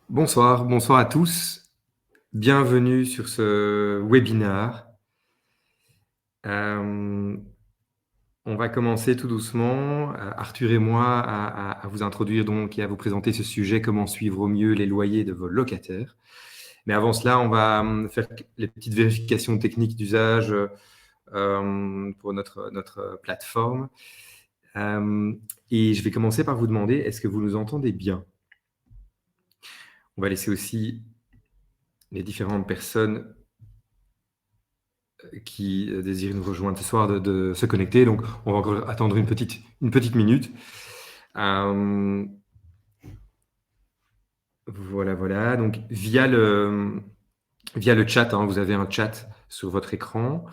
Bonsoir, bonsoir à tous. Bienvenue sur ce webinaire. On va commencer tout doucement, Arthur et moi, à vous introduire donc et à vous présenter ce sujet, comment suivre au mieux les loyers de vos locataires. Mais avant cela, on va faire les petites vérifications techniques d'usage pour notre plateforme. Et je vais commencer par vous demander, est-ce que vous nous entendez bien? On va laisser aussi les différentes personnes qui désirent nous rejoindre ce soir de se connecter. Donc, on va encore attendre une petite minute. Voilà. Donc, via le chat, vous avez un chat sur votre écran.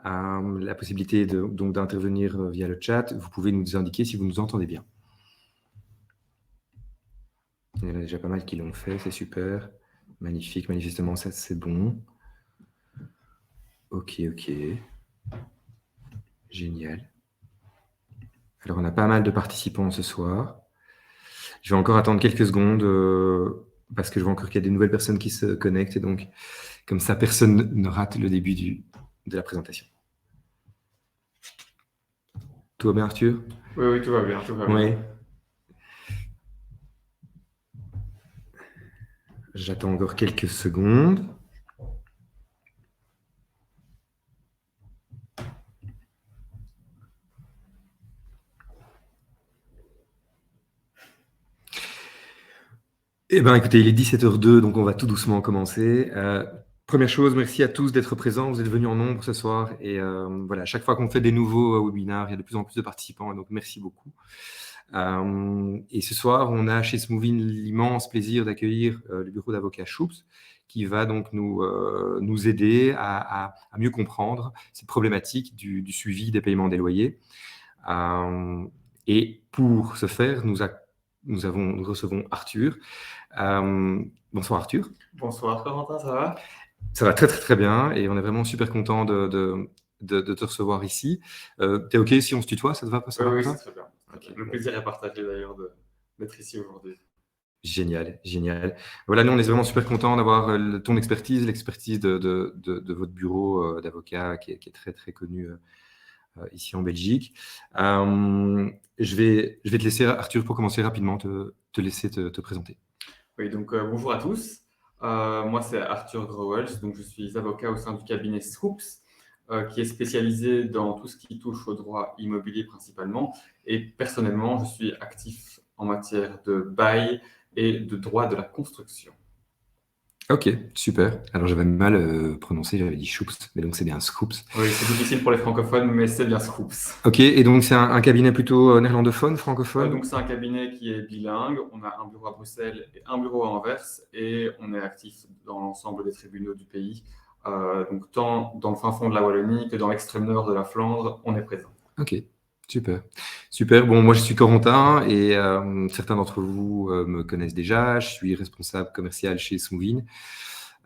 La possibilité donc d'intervenir via le chat. Vous pouvez nous indiquer si vous nous entendez bien. Il y en a déjà pas mal qui l'ont fait, c'est super. Magnifique, manifestement, ça c'est bon. Ok. Génial. Alors, on a pas mal de participants ce soir. Je vais encore attendre quelques secondes parce que je vois encore qu'il y a des nouvelles personnes qui se connectent. Et donc, comme ça, personne ne rate le début de la présentation. Tout va bien, Arthur? Oui, tout va bien. Oui. J'attends encore quelques secondes. Eh bien, écoutez, il est 17h02, donc on va tout doucement commencer. Première chose, merci à tous d'être présents. Vous êtes venus en nombre ce soir. Et voilà, chaque fois qu'on fait des nouveaux webinaires, il y a de plus en plus de participants. Donc, merci beaucoup. Et ce soir, on a chez Smoovin l'immense plaisir d'accueillir le bureau d'avocat Schoops, qui va donc nous aider à mieux comprendre cette problématique du suivi des paiements des loyers. Et pour ce faire, nous recevons Arthur. Bonsoir Arthur. Bonsoir Corentin, ça va? Ça va très bien et on est vraiment super content de te recevoir ici. T'es OK si on se tutoie, ça te va? Ça va Oui, pour c'est toi? très bien. Okay. Le plaisir est partagé d'ailleurs d'être ici aujourd'hui. Génial. Voilà, nous on est vraiment super contents d'avoir ton expertise, l'expertise de votre bureau d'avocat qui est très connu ici en Belgique. Je vais te laisser, Arthur, pour commencer rapidement, te laisser te présenter. Oui, donc bonjour à tous. Moi, c'est Arthur Grauwels, donc je suis avocat au sein du cabinet Schoops, qui est spécialisé dans tout ce qui touche au droit immobilier principalement. Et personnellement, je suis actif en matière de bail et de droit de la construction. Ok, super. Alors j'avais mal prononcé, j'avais dit Schoops, mais donc c'est bien Schoops. Oui, c'est difficile pour les francophones, mais c'est bien Schoops. Ok, et donc c'est un cabinet plutôt néerlandophone, francophone? Donc c'est un cabinet qui est bilingue. On a un bureau à Bruxelles et un bureau à Anvers, et on est actif dans l'ensemble des tribunaux du pays. Donc tant dans le fin fond de la Wallonie que dans l'extrême nord de la Flandre, on est présent. Ok, super. Bon, moi je suis Corentin et certains d'entre vous me connaissent déjà. Je suis responsable commercial chez Smoovin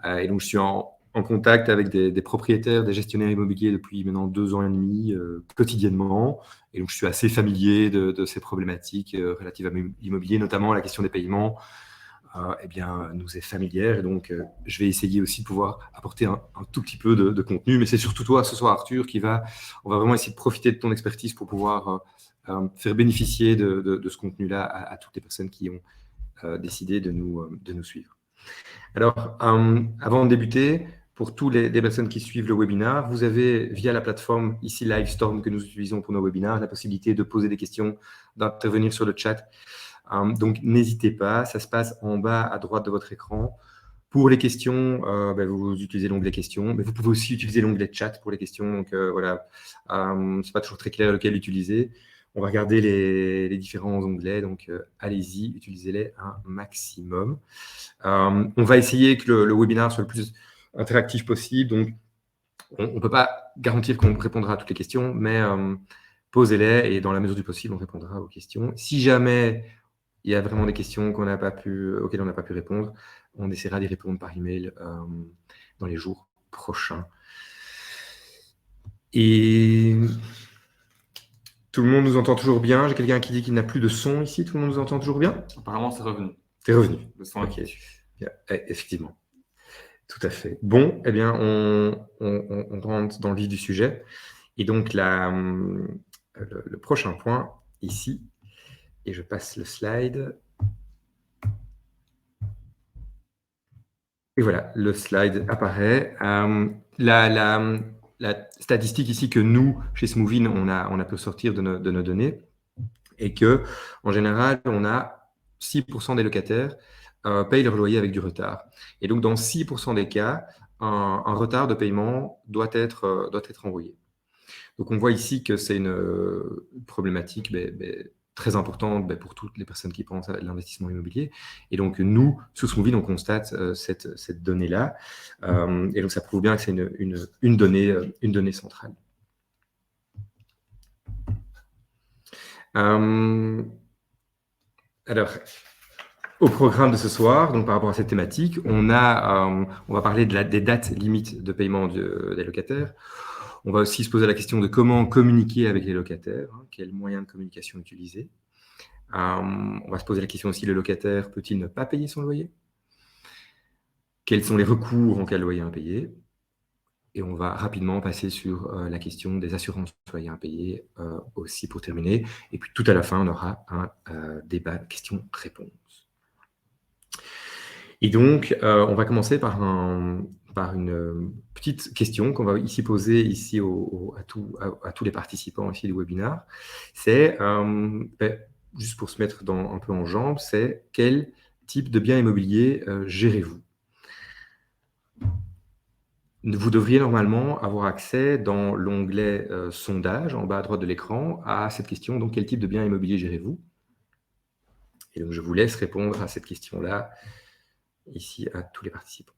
et donc je suis en contact avec des propriétaires, des gestionnaires immobiliers depuis maintenant 2 ans et demi quotidiennement. Et donc je suis assez familier de ces problématiques relatives à l'immobilier, notamment la question des paiements. Nous est familière et donc je vais essayer aussi de pouvoir apporter un tout petit peu de contenu, mais c'est surtout toi ce soir Arthur on va vraiment essayer de profiter de ton expertise pour pouvoir faire bénéficier de ce contenu-là à toutes les personnes qui ont décidé de nous suivre. Alors, avant de débuter, pour toutes les personnes qui suivent le webinaire, vous avez via la plateforme ici Livestorm que nous utilisons pour nos webinaires la possibilité de poser des questions, d'intervenir sur le chat. Donc, n'hésitez pas, ça se passe en bas à droite de votre écran. Pour les questions, vous utilisez l'onglet questions, mais vous pouvez aussi utiliser l'onglet chat pour les questions. Donc, voilà, c'est pas toujours très clair lequel utiliser. On va regarder les différents onglets, donc allez-y, utilisez-les un maximum. On va essayer que le webinaire soit le plus interactif possible. Donc, on ne peut pas garantir qu'on répondra à toutes les questions, mais posez-les et dans la mesure du possible, on répondra aux questions. Si jamais il y a vraiment des questions auxquelles on n'a pas pu répondre, on essaiera d'y répondre par email dans les jours prochains. Et Tout le monde nous entend toujours bien. J'ai quelqu'un qui dit qu'il n'a plus de son ici. Tout le monde nous entend toujours bien? Apparemment, c'est revenu. C'est revenu. Le son Ok. est dessus. Bien. Effectivement. Tout à fait. Bon, eh bien, on rentre dans le vif du sujet. Et donc, le prochain point ici, et je passe le slide. Et voilà, le slide apparaît. La statistique ici que nous, chez Smoovin, on a pu sortir de nos données, est que, en général, on a 6% des locataires payent leur loyer avec du retard. Et donc, dans 6% des cas, un retard de paiement doit être envoyé. Donc, on voit ici que c'est une problématique très importante pour toutes les personnes qui pensent à l'investissement immobilier. Et donc, nous, sous Smoovin, on constate cette donnée-là. Et donc, ça prouve bien que c'est une donnée centrale. Alors, au programme de ce soir, donc par rapport à cette thématique, on va parler des dates limites de paiement des locataires. On va aussi se poser la question de comment communiquer avec les locataires, quels moyens de communication utiliser. On va se poser la question aussi, le locataire peut-il ne pas payer son loyer? Quels sont les recours en cas de loyer impayé? Et on va rapidement passer sur la question des assurances loyers impayés aussi pour terminer. Et puis tout à la fin, on aura un débat questions-réponses. Et donc, on va commencer par une petite question qu'on va ici poser ici à tous les participants ici du webinaire. C'est, juste pour se mettre un peu en jambes, c'est quel type de bien immobilier gérez-vous? Vous devriez normalement avoir accès dans l'onglet sondage en bas à droite de l'écran à cette question, donc quel type de bien immobilier gérez-vous? Et donc, je vous laisse répondre à cette question-là ici à tous les participants.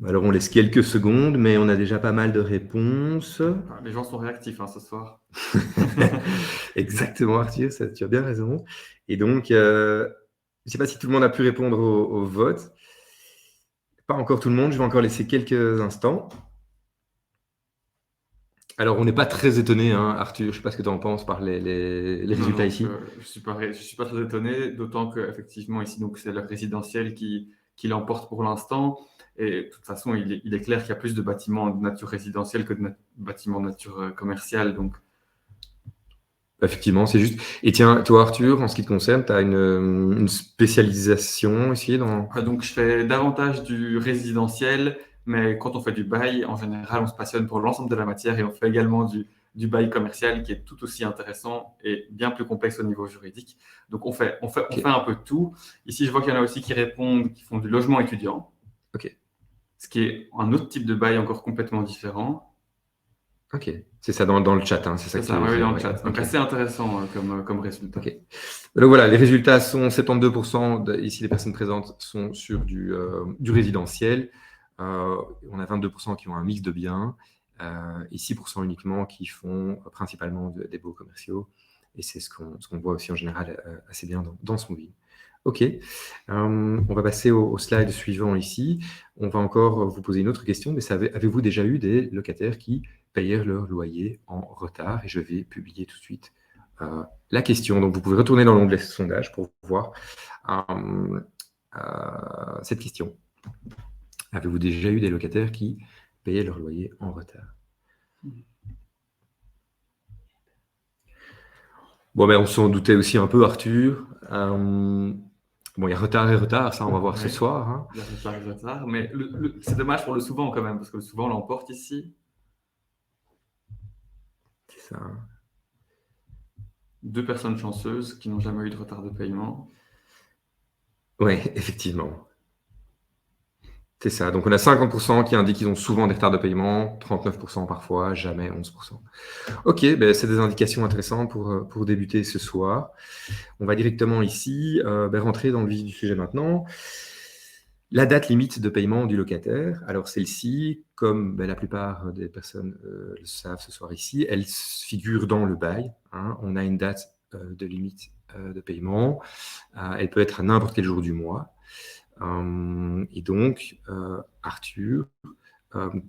Alors, on laisse quelques secondes, mais on a déjà pas mal de réponses. Les gens sont réactifs ce soir. Exactement, Arthur, tu as bien raison. Et donc, je ne sais pas si tout le monde a pu répondre au vote. Pas encore tout le monde, je vais encore laisser quelques instants. Alors, on n'est pas très étonné, Arthur, je ne sais pas ce que tu en penses par les résultats ici. Je ne suis pas très étonné, d'autant qu'effectivement, ici, c'est le résidentiel qui l'emporte pour l'instant. Et de toute façon, il est clair qu'il y a plus de bâtiments de nature résidentielle que de bâtiments de nature commerciale. Donc. Effectivement, c'est juste. Et tiens, toi, Arthur, en ce qui te concerne, tu as une spécialisation ici Donc, je fais davantage du résidentiel, mais quand on fait du bail, en général, on se passionne pour l'ensemble de la matière et on fait également du bail commercial qui est tout aussi intéressant et bien plus complexe au niveau juridique. Donc, on fait un peu de tout. Ici, je vois qu'il y en a aussi qui répondent, qui font du logement étudiant. Ok. Ce qui est un autre type de bail encore complètement différent. Ok, c'est ça dans le chat, c'est ça que tu veux oui, dire, dans le chat. Donc, assez intéressant comme résultat. Ok. Donc voilà, les résultats sont 72%, ici les personnes présentes sont sur du résidentiel. On a 22% qui ont un mix de biens et 6% uniquement qui font principalement des baux commerciaux. Et c'est ce qu'on voit aussi en général assez bien dans ce movie. Ok, on va passer au slide suivant ici. On va encore vous poser une autre question, mais avez-vous déjà eu des locataires qui payèrent leur loyer en retard? Et je vais publier tout de suite la question. Donc, vous pouvez retourner dans l'onglet sondage pour voir cette question. Avez-vous déjà eu des locataires qui payaient leur loyer en retard? Bon, on s'en doutait aussi un peu, Arthur. Bon, il y a retard et retard, ça, on va voir ce soir. Il y a retard et retard, mais c'est dommage pour le souvent quand même, parce que le souvent l'emporte ici. C'est ça. 2 personnes chanceuses qui n'ont jamais eu de retard de paiement. Oui, effectivement. C'est ça. Donc, on a 50% qui indiquent qu'ils ont souvent des retards de paiement, 39% parfois, jamais 11%. Ok, c'est des indications intéressantes pour débuter ce soir. On va directement ici rentrer dans le vif du sujet maintenant. La date limite de paiement du locataire. Alors, celle-ci, comme la plupart des personnes le savent ce soir ici, elle figure dans le bail. On a une date de limite de paiement. Elle peut être à n'importe quel jour du mois. Et donc, Arthur,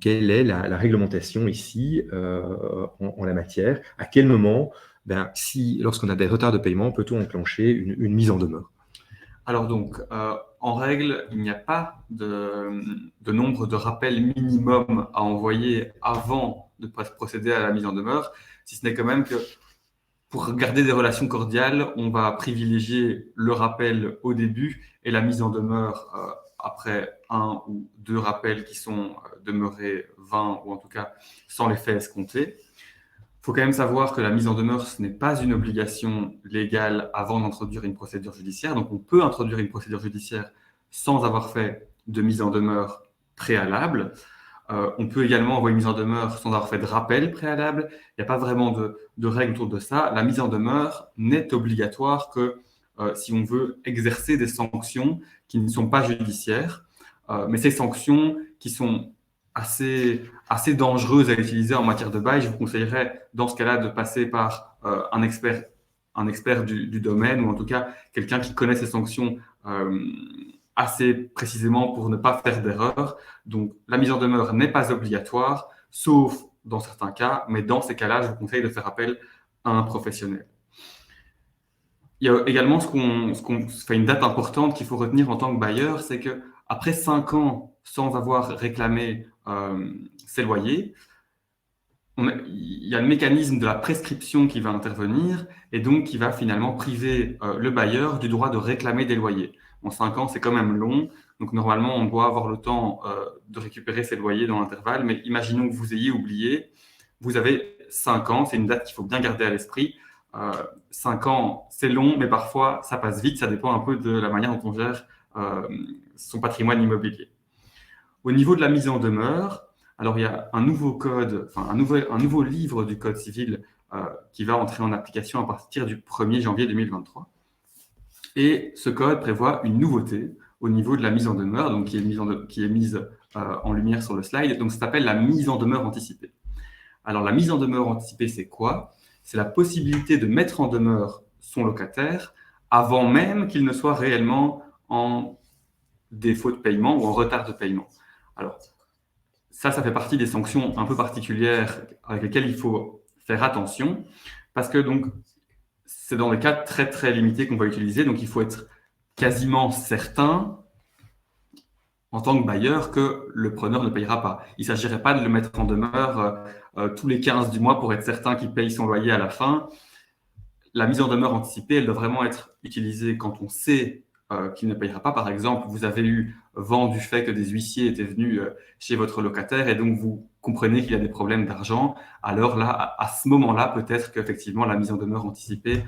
quelle est la réglementation ici en la matière? À quel moment, lorsqu'on a des retards de paiement, peut-on enclencher une mise en demeure? Alors donc, en règle, il n'y a pas de nombre de rappels minimum à envoyer avant de procéder à la mise en demeure, si ce n'est quand même que pour garder des relations cordiales, on va privilégier le rappel au début et la mise en demeure après un ou deux rappels qui sont demeurés vains ou en tout cas sans les faits escomptés. Il faut quand même savoir que la mise en demeure, ce n'est pas une obligation légale avant d'introduire une procédure judiciaire. Donc, on peut introduire une procédure judiciaire sans avoir fait de mise en demeure préalable. On peut également envoyer une mise en demeure sans avoir fait de rappel préalable. Il n'y a pas vraiment de règles autour de ça. La mise en demeure n'est obligatoire que si on veut exercer des sanctions qui ne sont pas judiciaires. Mais ces sanctions qui sont assez dangereuses à utiliser en matière de bail, je vous conseillerais dans ce cas-là de passer par un expert du domaine ou en tout cas quelqu'un qui connaît ces sanctions assez précisément pour ne pas faire d'erreur. Donc la mise en demeure n'est pas obligatoire, sauf dans certains cas, mais dans ces cas-là, je vous conseille de faire appel à un professionnel. Il y a également une date importante qu'il faut retenir en tant que bailleur, c'est que après 5 ans sans avoir réclamé ses loyers, il y a le mécanisme de la prescription qui va intervenir et donc qui va finalement priver le bailleur du droit de réclamer des loyers. En 5 ans, c'est quand même long, donc normalement, on doit avoir le temps de récupérer ses loyers dans l'intervalle, mais imaginons que vous ayez oublié, vous avez 5 ans, c'est une date qu'il faut bien garder à l'esprit. 5 ans, c'est long, mais parfois, ça passe vite, ça dépend un peu de la manière dont on gère son patrimoine immobilier. Au niveau de la mise en demeure, alors il y a un nouveau code, enfin un nouveau livre du Code civil qui va entrer en application à partir du 1er janvier 2023. Et ce code prévoit une nouveauté au niveau de la mise en demeure, donc qui est mise en lumière sur le slide. Donc ça s'appelle la mise en demeure anticipée. Alors la mise en demeure anticipée, c'est quoi? C'est la possibilité de mettre en demeure son locataire avant même qu'il ne soit réellement en défaut de paiement ou en retard de paiement. Alors, ça fait partie des sanctions un peu particulières avec lesquelles il faut faire attention parce que donc, c'est dans des cas très très limités qu'on va utiliser. Donc, il faut être quasiment certain en tant que bailleur que le preneur ne payera pas. Il ne s'agirait pas de le mettre en demeure tous les 15 du mois pour être certain qu'il paye son loyer à la fin. La mise en demeure anticipée, elle doit vraiment être utilisée quand on sait qu'il ne payera pas. Par exemple, vous avez eu vent du fait que des huissiers étaient venus chez votre locataire et donc vous comprenez qu'il y a des problèmes d'argent. Alors là, à ce moment-là, peut-être qu'effectivement, la mise en demeure anticipée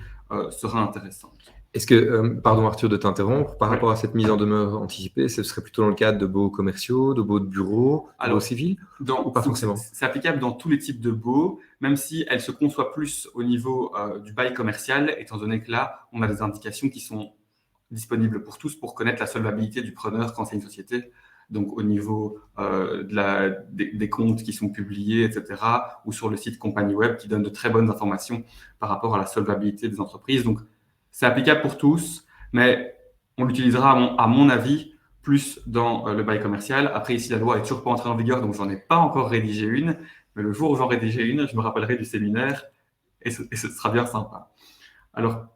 sera intéressante. Est-ce que, pardon Arthur de t'interrompre, par Oui. rapport à cette mise en demeure anticipée, ce serait plutôt dans le cadre de baux commerciaux, de baux de bureaux, de baux civils ou pas forcément? C'est applicable dans tous les types de baux, même si elle se conçoit plus au niveau du bail commercial, étant donné que là, on a des indications qui sont disponibles pour tous pour connaître la solvabilité du preneur quand c'est une société. Donc au niveau des comptes qui sont publiés, etc., ou sur le site Compagnie Web qui donne de très bonnes informations par rapport à la solvabilité des entreprises. Donc c'est applicable pour tous, mais on l'utilisera, à mon avis, plus dans le bail commercial. Après, ici, la loi n'est toujours pas entrée en vigueur, donc j'en ai pas encore rédigé une. Mais le jour où j'en rédigerai une, je me rappellerai du séminaire et ce sera bien sympa. Alors,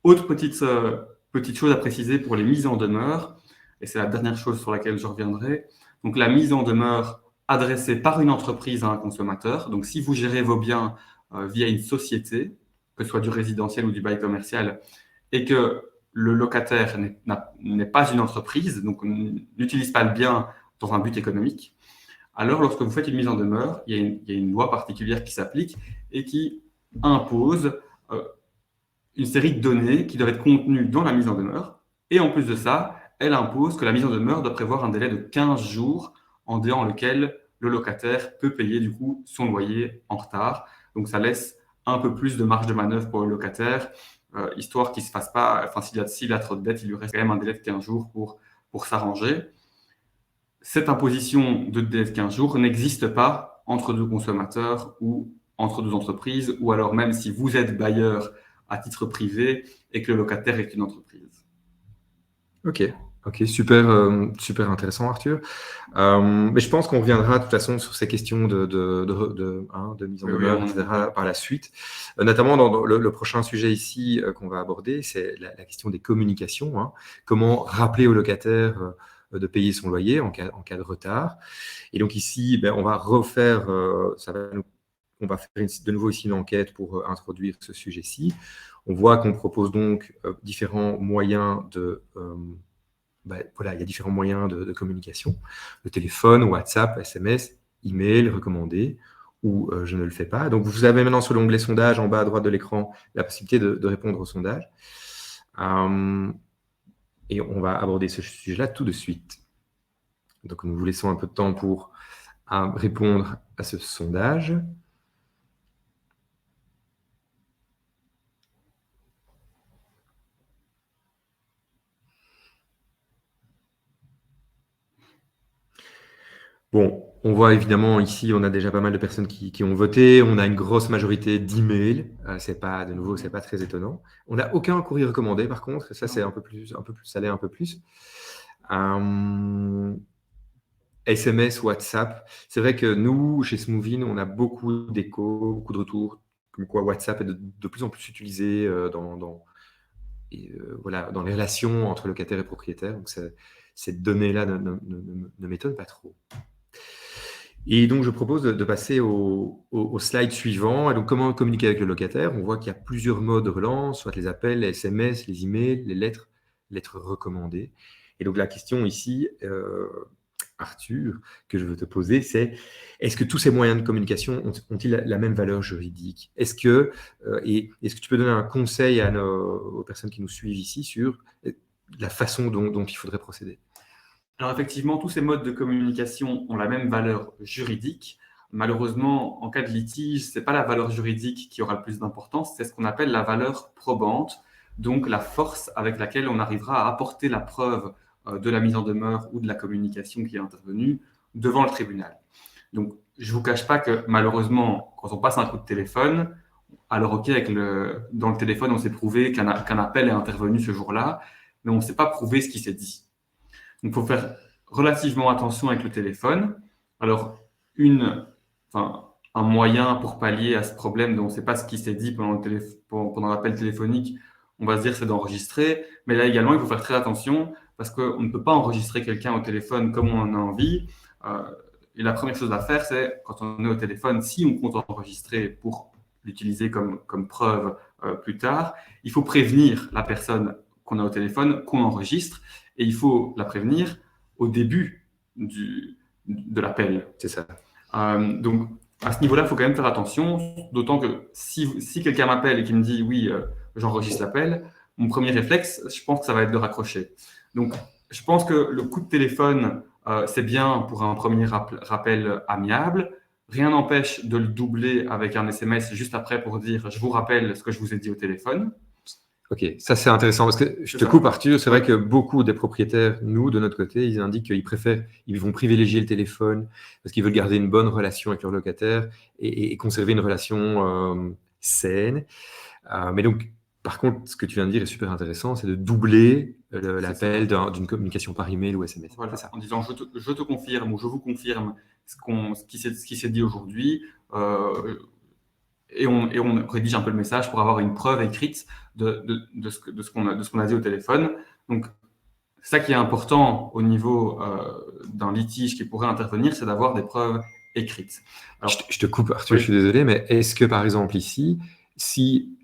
autre petite chose à préciser pour les mises en demeure, et c'est la dernière chose sur laquelle je reviendrai. Donc, la mise en demeure adressée par une entreprise à un consommateur. Donc, si vous gérez vos biens via une société, que ce soit du résidentiel ou du bail commercial, et que le locataire n'est pas une entreprise, donc n'utilise pas le bien dans un but économique, alors lorsque vous faites une mise en demeure, il y a une loi particulière qui s'applique et qui impose une série de données qui doivent être contenues dans la mise en demeure. Et en plus de ça, elle impose que la mise en demeure doit prévoir un délai de 15 jours en dehors lequel le locataire peut payer du coup son loyer en retard. Donc ça laisse un peu plus de marge de manœuvre pour le locataire, histoire qu'il ne se fasse pas, enfin s'il a trop de dettes, il lui reste quand même un délai de 15 jours pour s'arranger. Cette imposition de délai de 15 jours n'existe pas entre deux consommateurs ou entre deux entreprises, ou alors même si vous êtes bailleur à titre privé et que le locataire est une entreprise. Ok, Ok, super intéressant, Arthur. Mais je pense qu'on reviendra de toute façon sur ces questions de mise en Oui, oui, à demeure, mon avis. etc., par la suite. Notamment dans le prochain sujet ici qu'on va aborder, c'est la question des communications, hein. Comment rappeler au locataire de payer son loyer en cas de retard. Et donc ici, on va refaire, on va faire de nouveau ici une enquête pour introduire ce sujet-ci. On voit qu'on propose donc différents moyens voilà, il y a différents moyens de communication. Le téléphone, WhatsApp, SMS, email, recommandé, ou je ne le fais pas. Donc, vous avez maintenant sur l'onglet sondage en bas à droite de l'écran la possibilité de répondre au sondage. Et on va aborder ce sujet-là tout de suite. Donc, nous vous laissons un peu de temps pour répondre à ce sondage. Bon, on voit évidemment ici, on a déjà pas mal de personnes qui ont voté. On a une grosse majorité d'emails. De nouveau, c'est pas très étonnant. On n'a aucun courrier recommandé, par contre. Ça, c'est un peu plus, ça l'est un peu plus. SMS, WhatsApp. C'est vrai que nous, chez Smoovin, on a beaucoup d'échos, beaucoup de retours, comme quoi WhatsApp est de plus en plus utilisé voilà, dans les relations entre locataires et propriétaires. Donc, cette donnée-là ne m'étonne pas trop. Et donc, je propose de passer au slide suivant. Et donc, comment communiquer avec le locataire? On voit qu'il y a plusieurs modes de relance, soit les appels, les SMS, les emails, les lettres recommandées. Et donc, la question ici, Arthur, que je veux te poser, c'est est-ce que tous ces moyens de communication ont-ils la même valeur juridique? Est-ce que tu peux donner un conseil aux personnes qui nous suivent ici sur la façon dont il faudrait procéder? Alors effectivement, tous ces modes de communication ont la même valeur juridique. Malheureusement, en cas de litige, ce n'est pas la valeur juridique qui aura le plus d'importance, c'est ce qu'on appelle la valeur probante, donc la force avec laquelle on arrivera à apporter la preuve de la mise en demeure ou de la communication qui est intervenue devant le tribunal. Donc, je ne vous cache pas que malheureusement, quand on passe un coup de téléphone, alors ok, dans le téléphone, on s'est prouvé qu'un appel est intervenu ce jour-là, mais on ne s'est pas prouvé ce qui s'est dit. Donc, il faut faire relativement attention avec le téléphone. Alors, un moyen pour pallier à ce problème dont on ne sait pas ce qui s'est dit pendant l'appel téléphonique, on va se dire c'est d'enregistrer. Mais là également, il faut faire très attention parce qu'on ne peut pas enregistrer quelqu'un au téléphone comme on en a envie. Et la première chose à faire, c'est quand on est au téléphone, si on compte enregistrer pour l'utiliser comme preuve plus tard, il faut prévenir la personne qu'on a au téléphone qu'on enregistre et il faut la prévenir au début de l'appel. C'est ça. Donc, à ce niveau-là, il faut quand même faire attention, d'autant que si quelqu'un m'appelle et qui me dit oui, j'enregistre l'appel, mon premier réflexe, je pense que ça va être de raccrocher. Donc, je pense que le coup de téléphone, c'est bien pour un premier rappel amiable. Rien n'empêche de le doubler avec un SMS juste après pour dire je vous rappelle ce que je vous ai dit au téléphone. Ok, ça c'est intéressant parce que je te coupe Arthur, c'est vrai que beaucoup des propriétaires, nous de notre côté, ils indiquent ils vont privilégier le téléphone parce qu'ils veulent garder une bonne relation avec leur locataire et conserver une relation saine. Mais donc, par contre, ce que tu viens de dire est super intéressant, c'est de doubler l'appel d'une communication par email ou SMS. Voilà, en disant je te confirme ou je vous confirme ce qui s'est dit aujourd'hui. Et on rédige un peu le message pour avoir une preuve écrite de ce qu'on a dit au téléphone. Donc, ça qui est important au niveau d'un litige qui pourrait intervenir, c'est d'avoir des preuves écrites. Alors, je te coupe, Arthur, oui. Je suis désolé, mais est-ce que, par exemple, ici,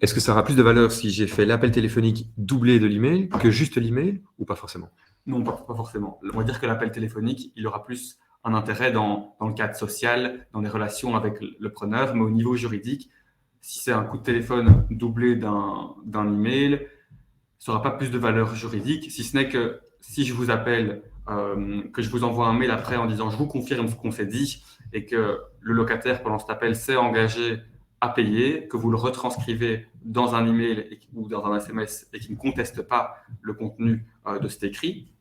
est-ce que ça aura plus de valeur si j'ai fait l'appel téléphonique doublé de l'email que juste l'email ou pas forcément? Non, pas forcément. On va dire que l'appel téléphonique, il aura plus un intérêt dans le cadre social, dans les relations avec le preneur, mais au niveau juridique, si c'est un coup de téléphone doublé d'un email, ça n'aura pas plus de valeur juridique, si ce n'est que si je vous appelle, que je vous envoie un mail après en disant je vous confirme ce qu'on s'est dit et que le locataire pendant cet appel s'est engagé à payer, que vous le retranscrivez dans un email ou dans un SMS et qui ne conteste pas le contenu de cet écrit,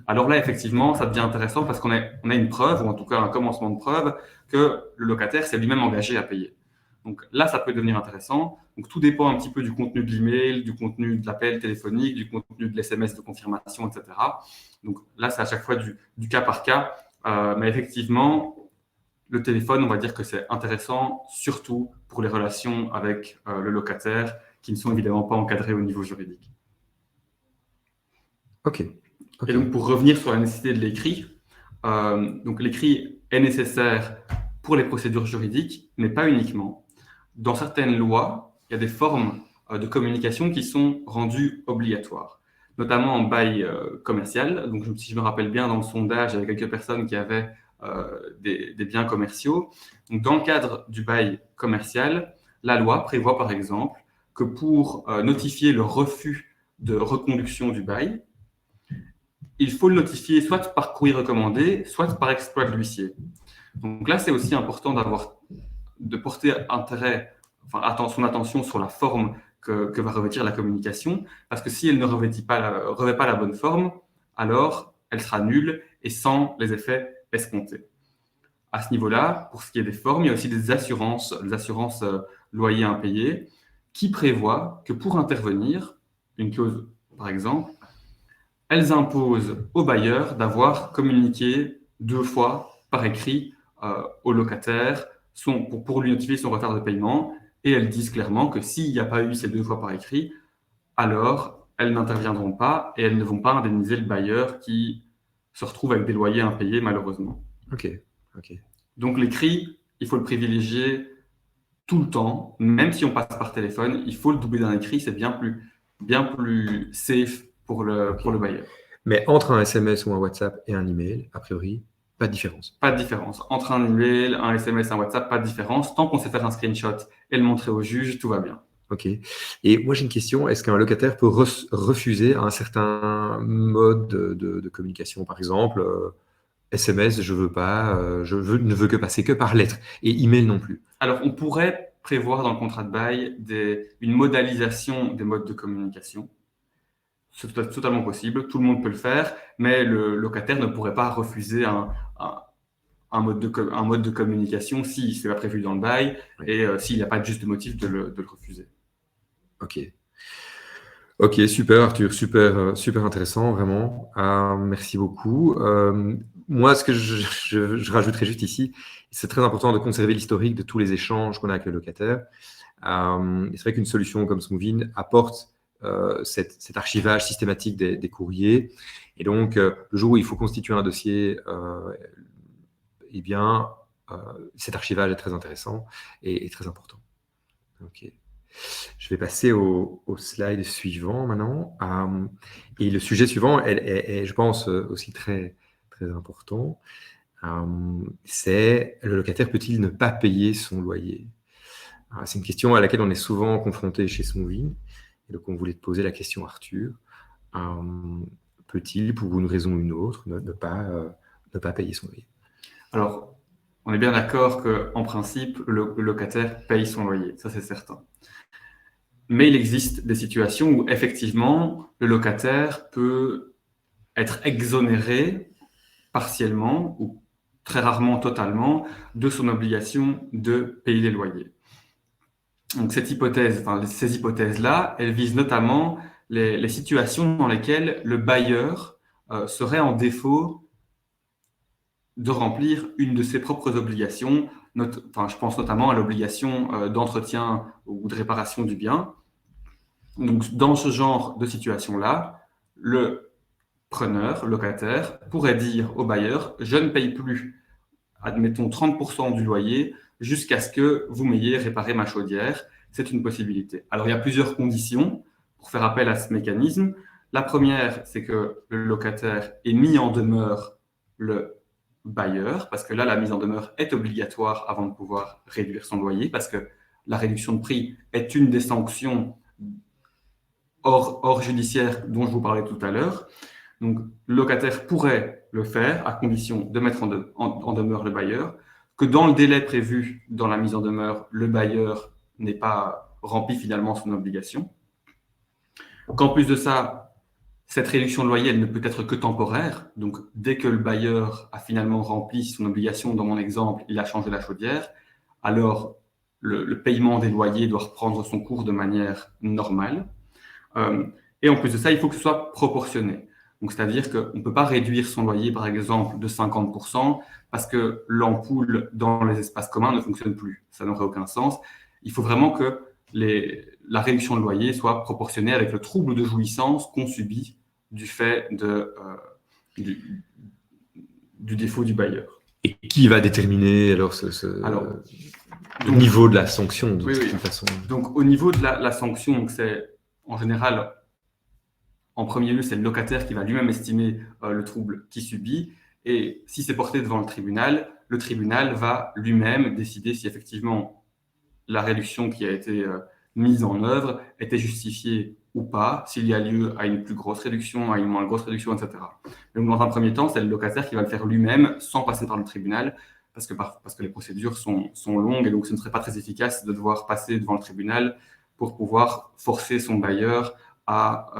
alors là, effectivement, ça devient intéressant parce qu'on a une preuve, ou en tout cas un commencement de preuve, que le locataire s'est lui-même engagé à payer. Donc là, ça peut devenir intéressant. Donc tout dépend un petit peu du contenu de l'email, du contenu de l'appel téléphonique, du contenu de l'SMS de confirmation, etc. Donc là, c'est à chaque fois du cas par cas. Mais effectivement, le téléphone, on va dire que c'est intéressant, surtout pour les relations avec le locataire, qui ne sont évidemment pas encadrées au niveau juridique. Ok. Et donc, pour revenir sur la nécessité de l'écrit, donc l'écrit est nécessaire pour les procédures juridiques, mais pas uniquement. Dans certaines lois, il y a des formes de communication qui sont rendues obligatoires, notamment en bail commercial. Donc, si je me rappelle bien, dans le sondage, il y avait quelques personnes qui avaient des biens commerciaux. Donc, dans le cadre du bail commercial, la loi prévoit par exemple que pour notifier le refus de reconduction du bail, il faut le notifier soit par courrier recommandé, soit par exploit de l'huissier. Donc là, c'est aussi important de porter son attention sur la forme que va revêtir la communication, parce que si elle ne revêt pas la bonne forme, alors elle sera nulle et sans les effets escomptés. À ce niveau-là, pour ce qui est des formes, il y a aussi des assurances loyers impayés, qui prévoient que pour intervenir, une clause par exemple, elles imposent au bailleur d'avoir communiqué 2 fois par écrit au locataire pour lui notifier son retard de paiement. Et elles disent clairement que s'il n'y a pas eu ces 2 fois par écrit, alors elles n'interviendront pas et elles ne vont pas indemniser le bailleur qui se retrouve avec des loyers impayés malheureusement. Ok. Donc l'écrit, il faut le privilégier tout le temps, même si on passe par téléphone, il faut le doubler d'un écrit, c'est bien plus safe pour le bailleur. Mais entre un SMS ou un WhatsApp et un email, a priori, pas de différence. Pas de différence. Entre un email, un SMS, un WhatsApp, pas de différence. Tant qu'on sait faire un screenshot et le montrer au juge, tout va bien. Ok. Et moi, j'ai une question. Est-ce qu'un locataire peut refuser un certain mode de communication? Par exemple, SMS, je veux pas, ne veux que passer que par lettre. Et email non plus. Alors, on pourrait prévoir dans le contrat de bail une modalisation des modes de communication. C'est totalement possible, tout le monde peut le faire, mais le locataire ne pourrait pas refuser un mode de communication si ce n'est pas prévu dans le bail et s'il n'y a pas de juste motif de le refuser. Ok, super Arthur, super intéressant, vraiment. Merci beaucoup. Moi, ce que je rajouterais juste ici, c'est très important de conserver l'historique de tous les échanges qu'on a avec le locataire. C'est vrai qu'une solution comme Smoovin apporte cet archivage systématique des courriers. Et donc, le jour où il faut constituer un dossier, cet archivage est très intéressant et très important. Ok. Je vais passer au slide suivant maintenant. Et le sujet suivant est, je pense, aussi très, très important. C'est le locataire peut-il ne pas payer son loyer? C'est une question à laquelle on est souvent confronté chez Smoovin. Et donc, on voulait te poser la question, Arthur. Peut-il, pour une raison ou une autre, ne pas payer son loyer? Alors, on est bien d'accord qu'en principe, le locataire paye son loyer, ça c'est certain. Mais il existe des situations où effectivement, le locataire peut être exonéré partiellement ou très rarement totalement de son obligation de payer les loyers. Donc ces hypothèses-là, elles visent notamment les situations dans lesquelles le bailleur serait en défaut de remplir une de ses propres obligations. Je pense notamment à l'obligation d'entretien ou de réparation du bien. Donc dans ce genre de situation-là, le locataire, pourrait dire au bailleur « je ne paye plus, admettons 30% du loyer, jusqu'à ce que vous m'ayez réparé ma chaudière ». C'est une possibilité. Alors, il y a plusieurs conditions pour faire appel à ce mécanisme. La première, c'est que le locataire ait mis en demeure le bailleur, parce que là, la mise en demeure est obligatoire avant de pouvoir réduire son loyer, parce que la réduction de prix est une des sanctions hors judiciaire dont je vous parlais tout à l'heure. Donc, le locataire pourrait le faire à condition de mettre en demeure le bailleur, que dans le délai prévu dans la mise en demeure, le bailleur n'ait pas rempli finalement son obligation. Qu'en plus de ça, cette réduction de loyer, elle ne peut être que temporaire. Donc, dès que le bailleur a finalement rempli son obligation, dans mon exemple, il a changé la chaudière, alors le paiement des loyers doit reprendre son cours de manière normale. Et en plus de ça, il faut que ce soit proportionné. Donc, c'est-à-dire qu'on ne peut pas réduire son loyer, par exemple, de 50% parce que l'ampoule dans les espaces communs ne fonctionne plus. Ça n'aurait aucun sens. Il faut vraiment que la réduction de loyer soit proportionnée avec le trouble de jouissance qu'on subit du fait du défaut du bailleur. Et qui va déterminer alors le niveau de la sanction de toute façon? Donc, au niveau de la sanction, donc c'est en général, en premier lieu, c'est le locataire qui va lui-même estimer le trouble qu'il subit. Et si c'est porté devant le tribunal va lui-même décider si effectivement la réduction qui a été mise en œuvre était justifiée ou pas, s'il y a lieu à une plus grosse réduction, à une moins grosse réduction, etc. Donc, dans un premier temps, c'est le locataire qui va le faire lui-même sans passer par le tribunal, parce que les procédures sont longues et donc ce ne serait pas très efficace de devoir passer devant le tribunal pour pouvoir forcer son bailleur à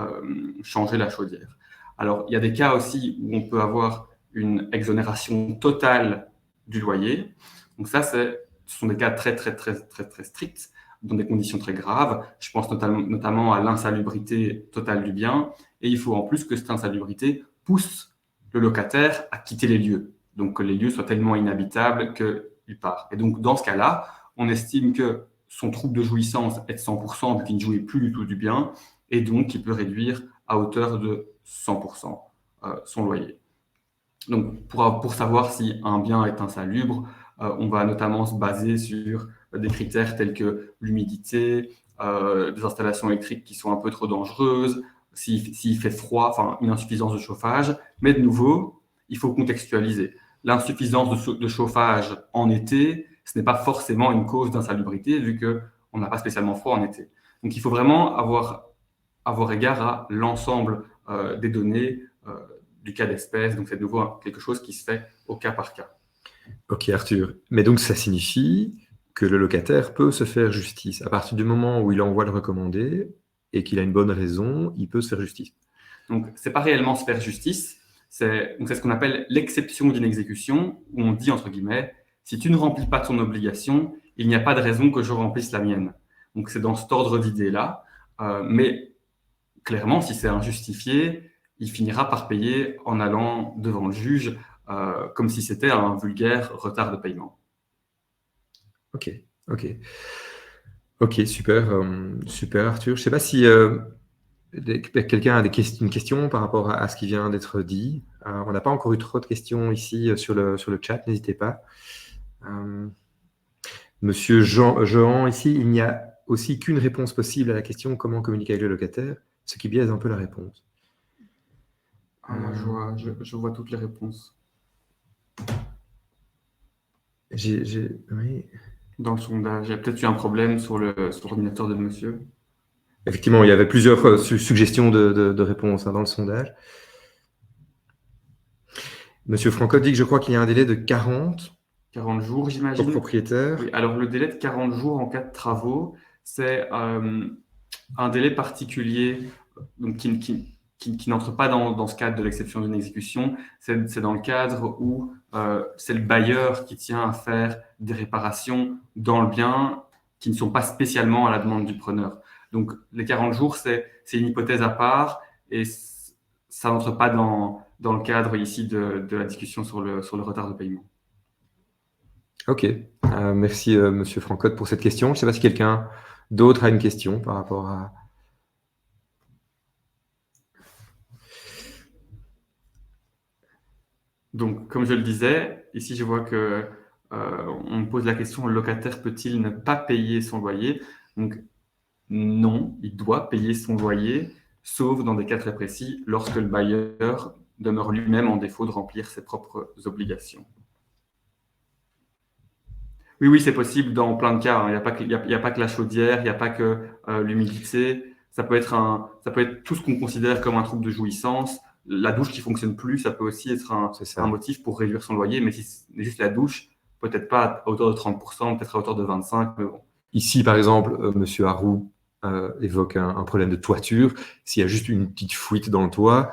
changer la chaudière. Alors, il y a des cas aussi où on peut avoir une exonération totale du loyer. Donc ça, ce sont des cas très, très, très, très, très stricts, dans des conditions très graves. Je pense notamment à l'insalubrité totale du bien. Et il faut en plus que cette insalubrité pousse le locataire à quitter les lieux. Donc que les lieux soient tellement inhabitables qu'il part. Et donc dans ce cas-là, on estime que son trouble de jouissance est de 100%, vu qu'il ne jouit plus du tout du bien, et donc il peut réduire à hauteur de 100% son loyer. Donc pour savoir si un bien est insalubre, on va notamment se baser sur des critères tels que l'humidité, des installations électriques qui sont un peu trop dangereuses, s'il fait froid, enfin une insuffisance de chauffage. Mais de nouveau, il faut contextualiser. L'insuffisance de chauffage en été, ce n'est pas forcément une cause d'insalubrité, vu qu'on n'a pas spécialement froid en été. Donc il faut vraiment avoir égard à l'ensemble des données du cas d'espèce. Donc c'est de nouveau quelque chose qui se fait au cas par cas. Ok Arthur, mais donc ça signifie que le locataire peut se faire justice. À partir du moment où il envoie le recommandé et qu'il a une bonne raison, il peut se faire justice. Donc ce n'est pas réellement se faire justice, c'est ce qu'on appelle l'exception d'une exécution, où on dit entre guillemets, si tu ne remplis pas ton obligation, il n'y a pas de raison que je remplisse la mienne. Donc c'est dans cet ordre d'idée-là, mais clairement, si c'est injustifié, il finira par payer en allant devant le juge, comme si c'était un vulgaire retard de paiement. Ok, super, super Arthur. Je ne sais pas si quelqu'un a une question par rapport à ce qui vient d'être dit. On n'a pas encore eu trop de questions ici sur le chat, n'hésitez pas. Monsieur Jean, ici, il n'y a aussi qu'une réponse possible à la question comment communiquer avec le locataire, ce qui biaise un peu la réponse. Je vois toutes les réponses. Oui. Dans le sondage, il y a peut-être eu un problème sur l'ordinateur de monsieur. Effectivement, il y avait plusieurs suggestions de réponses dans le sondage. Monsieur Franco dit que je crois qu'il y a un délai de 40 jours, j'imagine. Au propriétaire. Oui, alors le délai de 40 jours en cas de travaux, c'est un délai particulier donc, qui n'entre pas dans ce cadre de l'exception d'une exécution. C'est dans le cadre où c'est le bailleur qui tient à faire des réparations dans le bien qui ne sont pas spécialement à la demande du preneur. Donc, les 40 jours, c'est une hypothèse à part et ça n'entre pas dans le cadre ici de la discussion sur le retard de paiement. Ok, merci Monsieur Francotte pour cette question. Je ne sais pas si quelqu'un d'autre a une question par rapport à... Donc, comme je le disais, ici je vois que on me pose la question, le locataire peut-il ne pas payer son loyer? Donc, non, il doit payer son loyer, sauf dans des cas très précis, lorsque le bailleur demeure lui-même en défaut de remplir ses propres obligations. Oui, c'est possible dans plein de cas. Il n'y a pas que la chaudière, il n'y a pas que l'humidité. Ça peut être tout ce qu'on considère comme un trouble de jouissance. La douche qui ne fonctionne plus, ça peut aussi être un motif pour réduire son loyer. Mais si c'est juste la douche, peut-être pas à hauteur de 30%, peut-être à hauteur de 25%. Mais bon. Ici, par exemple, Monsieur Harou évoque un problème de toiture. S'il y a juste une petite fuite dans le toit,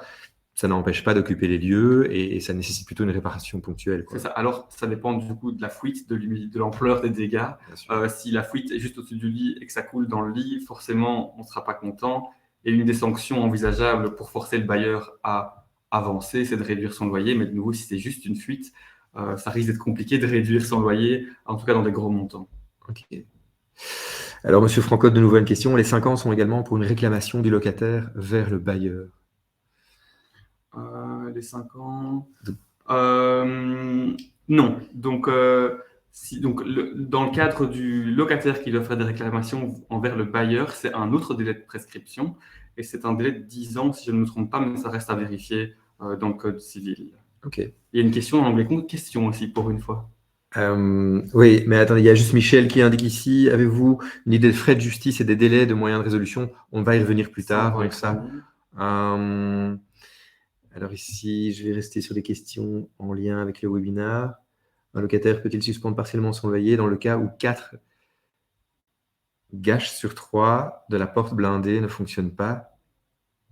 ça n'empêche pas d'occuper les lieux et ça nécessite plutôt une réparation ponctuelle, quoi. C'est ça. Alors, ça dépend du coup de la fuite, de l'ampleur des dégâts. Bien sûr. Si la fuite est juste au-dessus du lit et que ça coule dans le lit, forcément, on ne sera pas content. Et une des sanctions envisageables pour forcer le bailleur à avancer, c'est de réduire son loyer. Mais de nouveau, si c'est juste une fuite, ça risque d'être compliqué de réduire son loyer, en tout cas dans des gros montants. Ok. Alors, Monsieur Francotte, de nouveau une question. Les 5 ans sont également pour une réclamation du locataire vers le bailleur. Les 5 ans. Donc- Non. Donc, dans le cadre du locataire qui doit faire des réclamations envers le bailleur, c'est un autre délai de prescription. Et c'est un délai de 10 ans, si je ne me trompe pas, mais ça reste à vérifier dans le code civil. Ok. Il y a une question en anglais, question aussi, pour une fois. Oui, mais attendez, il y a juste Michel qui indique ici, avez-vous une idée des frais de justice et des délais de moyens de résolution? On va y revenir plus tard, donc ça. Alors ici, je vais rester sur les questions en lien avec le webinaire. Un locataire peut-il suspendre partiellement son loyer dans le cas où 4 gâches sur 3 de la porte blindée ne fonctionnent pas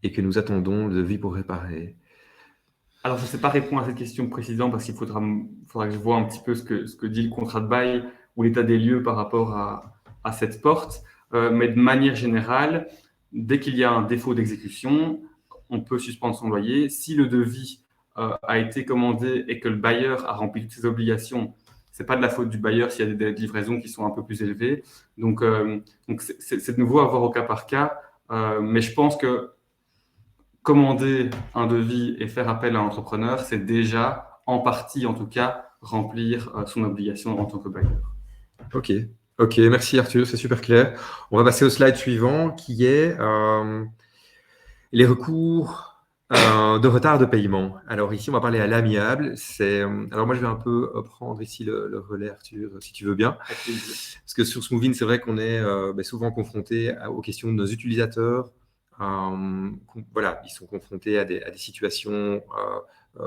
et que nous attendons le devis pour réparer? Alors, je ne sais pas répondre à cette question précisément parce qu'il faudra que je vois un petit peu ce que dit le contrat de bail ou l'état des lieux par rapport à cette porte. Mais de manière générale, dès qu'il y a un défaut d'exécution, on peut suspendre son loyer. Si le devis a été commandé et que le bailleur a rempli toutes ses obligations, ce n'est pas de la faute du bailleur s'il y a des délais de livraison qui sont un peu plus élevés. Donc c'est de nouveau à voir au cas par cas. Mais je pense que commander un devis et faire appel à un entrepreneur, c'est déjà, en partie en tout cas, remplir son obligation en tant que bailleur. Ok, merci Arthur, c'est super clair. On va passer au slide suivant qui est les recours de retard de paiement. Alors ici, on va parler à l'amiable. Alors moi, je vais un peu prendre ici le relais, Arthur, si tu veux bien. Parce que sur Smoovin, c'est vrai qu'on est souvent confronté aux questions de nos utilisateurs. Voilà, ils sont confrontés à des situations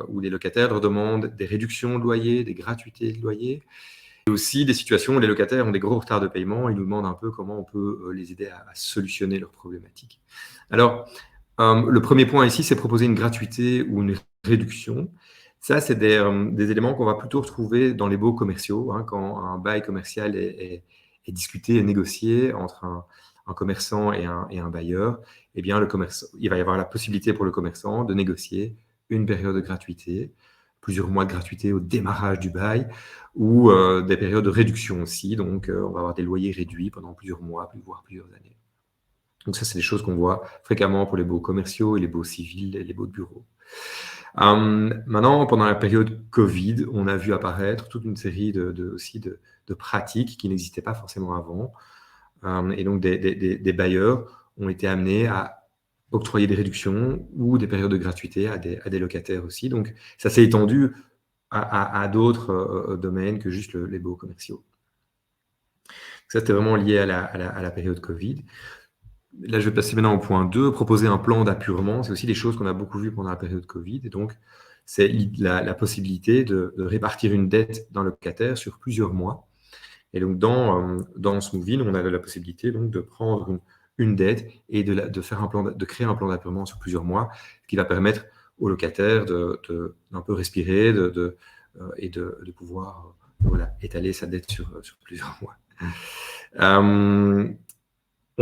où les locataires leur demandent des réductions de loyer, des gratuités de loyer. Et aussi des situations où les locataires ont des gros retards de paiement. Ils nous demandent un peu comment on peut les aider à solutionner leurs problématiques. Alors, le premier point ici, c'est proposer une gratuité ou une réduction. Ça, c'est des éléments qu'on va plutôt retrouver dans les baux commerciaux, hein, quand un bail commercial est discuté et négocié entre un commerçant et un bailleur. Eh bien, il va y avoir la possibilité pour le commerçant de négocier une période de gratuité, plusieurs mois de gratuité au démarrage du bail, ou des périodes de réduction aussi. Donc, on va avoir des loyers réduits pendant plusieurs mois, voire plusieurs années. Donc ça, c'est des choses qu'on voit fréquemment pour les baux commerciaux et les baux civils et les baux de bureau. Maintenant, pendant la période Covid, on a vu apparaître toute une série de pratiques qui n'existaient pas forcément avant. Et donc, des bailleurs ont été amenés à octroyer des réductions ou des périodes de gratuité à des locataires aussi. Donc, ça s'est étendu à d'autres domaines que juste les baux commerciaux. Ça, c'était vraiment lié à la période Covid. Là, je vais passer maintenant au point 2, proposer un plan d'appurement. C'est aussi des choses qu'on a beaucoup vues pendant la période Covid. Et donc, c'est la possibilité de répartir une dette d'un locataire sur plusieurs mois. Et donc, dans Smoovin, on avait la possibilité donc, de prendre une dette et de créer un plan d'appurement sur plusieurs mois, ce qui va permettre au locataire d'un peu respirer et de pouvoir étaler sa dette sur plusieurs mois.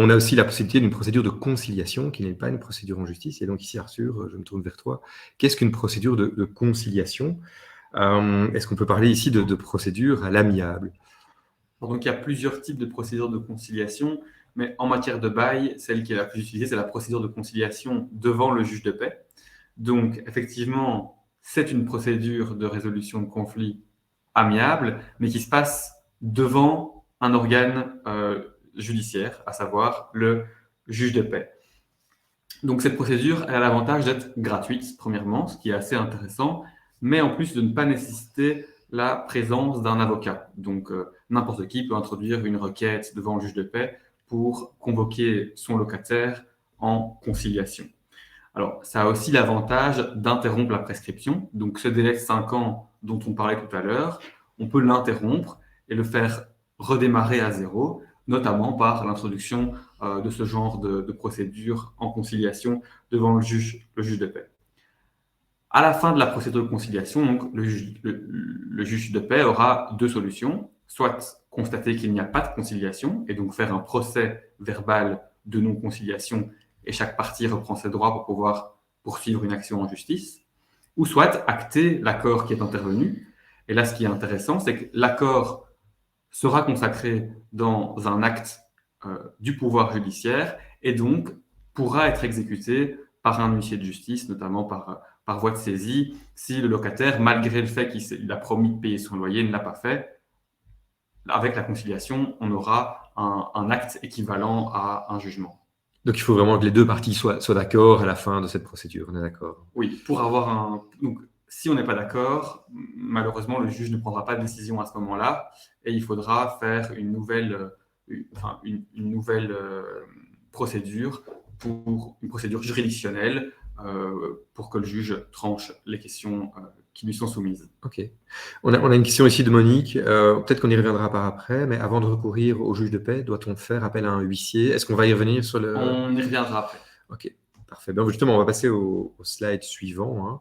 On a aussi la possibilité d'une procédure de conciliation qui n'est pas une procédure en justice. Et donc ici, Arthur, je me tourne vers toi. Qu'est-ce qu'une procédure de conciliation? Est-ce qu'on peut parler ici de procédure à l'amiable? Donc, il y a plusieurs types de procédures de conciliation, mais en matière de bail, celle qui est la plus utilisée, c'est la procédure de conciliation devant le juge de paix. Donc, effectivement, c'est une procédure de résolution de conflit amiable, mais qui se passe devant un organe judiciaire, à savoir le juge de paix. Donc cette procédure, elle a l'avantage d'être gratuite, premièrement, ce qui est assez intéressant, mais en plus de ne pas nécessiter la présence d'un avocat. Donc n'importe qui peut introduire une requête devant le juge de paix pour convoquer son locataire en conciliation. Alors, ça a aussi l'avantage d'interrompre la prescription. Donc, ce délai de 5 ans dont on parlait tout à l'heure, on peut l'interrompre et le faire redémarrer à zéro, notamment par l'introduction de ce genre de procédure en conciliation devant le juge de paix. À la fin de la procédure de conciliation, donc, le juge de paix aura deux solutions. Soit constater qu'il n'y a pas de conciliation et donc faire un procès verbal de non-conciliation et chaque partie reprend ses droits pour pouvoir poursuivre une action en justice, ou soit acter l'accord qui est intervenu. Et là, ce qui est intéressant, c'est que l'accord sera consacré dans un acte du pouvoir judiciaire et donc pourra être exécuté par un huissier de justice, notamment par voie de saisie, si le locataire, malgré le fait qu'il a promis de payer son loyer, ne l'a pas fait. Avec la conciliation, on aura un acte équivalent à un jugement. Donc, il faut vraiment que les deux parties soient d'accord à la fin de cette procédure. On est d'accord? Oui, pour avoir un... Donc, si on n'est pas d'accord, malheureusement, le juge ne prendra pas de décision à ce moment-là et il faudra faire une nouvelle procédure, une procédure juridictionnelle pour que le juge tranche les questions qui lui sont soumises. Ok. On a une question ici de Monique. Peut-être qu'on y reviendra par après, mais avant de recourir au juge de paix, doit-on faire appel à un huissier? Est-ce qu'on va y revenir sur le... On y reviendra après. Ok, parfait. Donc, justement, on va passer au slide suivant, hein.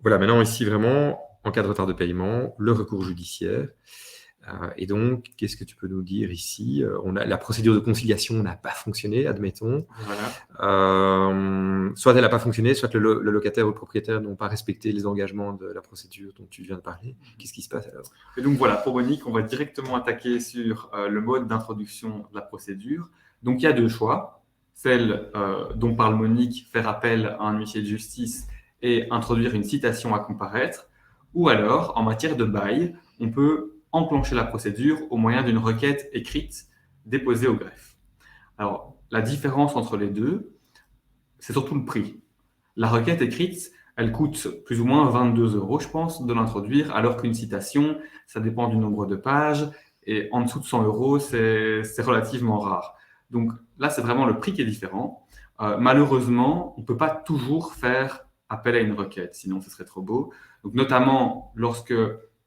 Voilà, maintenant ici vraiment, en cas de retard de paiement, le recours judiciaire. Et donc, qu'est-ce que tu peux nous dire ici? La procédure de conciliation n'a pas fonctionné, admettons. Voilà. Soit elle n'a pas fonctionné, soit le locataire ou le propriétaire n'ont pas respecté les engagements de la procédure dont tu viens de parler. Qu'est-ce qui se passe alors? Et donc voilà, pour Monique, on va directement attaquer sur le mode d'introduction de la procédure. Donc il y a deux choix. Celle dont parle Monique, faire appel à un huissier de justice et introduire une citation à comparaître. Ou alors, en matière de bail, on peut enclencher la procédure au moyen d'une requête écrite déposée au greffe. Alors, la différence entre les deux, c'est surtout le prix. La requête écrite, elle coûte plus ou moins 22 €, je pense, de l'introduire, alors qu'une citation, ça dépend du nombre de pages, et en dessous de 100 €, c'est relativement rare. Donc là, c'est vraiment le prix qui est différent. Malheureusement, on ne peut pas toujours faire appel à une requête, sinon ce serait trop beau. Donc, notamment lorsque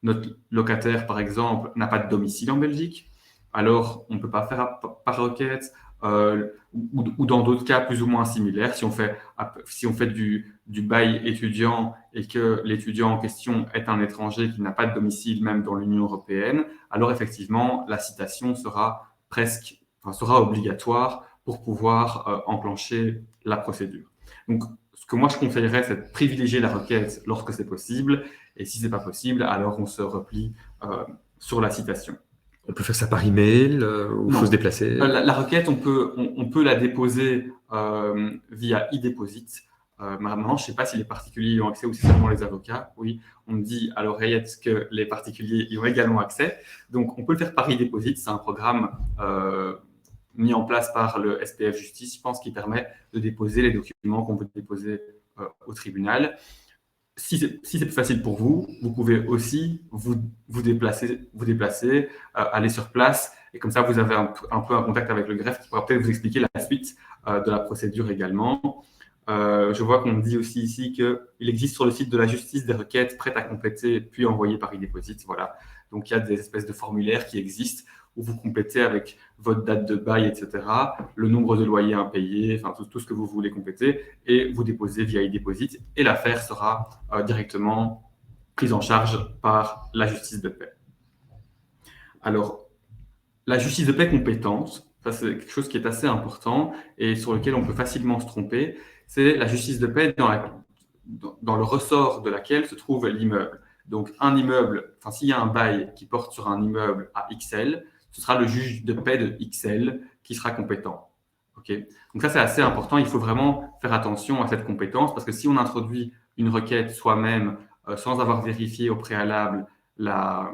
notre locataire, par exemple, n'a pas de domicile en Belgique, alors on ne peut pas faire par requête, ou dans d'autres cas plus ou moins similaires, si on fait du bail étudiant et que l'étudiant en question est un étranger qui n'a pas de domicile même dans l'Union européenne, alors effectivement, la citation sera obligatoire pour pouvoir enclencher la procédure. Donc, ce que moi je conseillerais, c'est de privilégier la requête lorsque c'est possible, et si ce n'est pas possible, alors on se replie sur la citation. On peut faire ça par email ou il faut se déplacer? La requête, on peut la déposer via e-deposit. Maintenant, je ne sais pas si les particuliers y ont accès ou si seulement les avocats. Oui, on me dit à l'oreillette que les particuliers y ont également accès. Donc, on peut le faire par e-deposit. C'est un programme mis en place par le SPF Justice, je pense, qui permet de déposer les documents qu'on veut déposer au tribunal. Si c'est plus facile pour vous, vous pouvez aussi vous déplacer, aller sur place, et comme ça, vous avez un peu un contact avec le greffe qui pourra peut-être vous expliquer la suite de la procédure également. Je vois qu'on dit aussi ici qu'il existe sur le site de la justice des requêtes prêtes à compléter puis envoyées par e-deposit. Voilà. Donc, il y a des espèces de formulaires qui existent où vous complétez avec votre date de bail, etc., le nombre de loyers impayés, enfin tout ce que vous voulez compléter, et vous déposez via e-deposit, et l'affaire sera directement prise en charge par la justice de paix. Alors, la justice de paix compétente, ça c'est quelque chose qui est assez important et sur lequel on peut facilement se tromper, c'est la justice de paix dans le ressort de laquelle se trouve l'immeuble. Donc, un immeuble, enfin, s'il y a un bail qui porte sur un immeuble à XL, ce sera le juge de paix de XL qui sera compétent. Okay. Donc ça, c'est assez important. Il faut vraiment faire attention à cette compétence parce que si on introduit une requête soi-même sans avoir vérifié au préalable la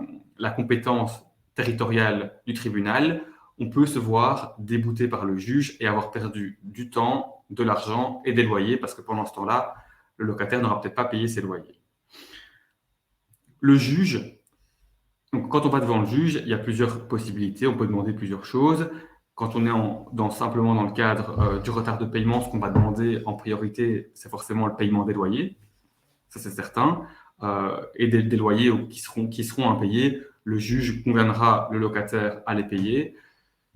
compétence territoriale du tribunal, on peut se voir débouté par le juge et avoir perdu du temps, de l'argent et des loyers parce que pendant ce temps-là, le locataire n'aura peut-être pas payé ses loyers. Le juge, donc quand on va devant le juge, il y a plusieurs possibilités, on peut demander plusieurs choses. Quand on est simplement dans le cadre du retard de paiement, ce qu'on va demander en priorité, c'est forcément le paiement des loyers, ça c'est certain, et des loyers qui seront impayés, le juge conviendra le locataire à les payer.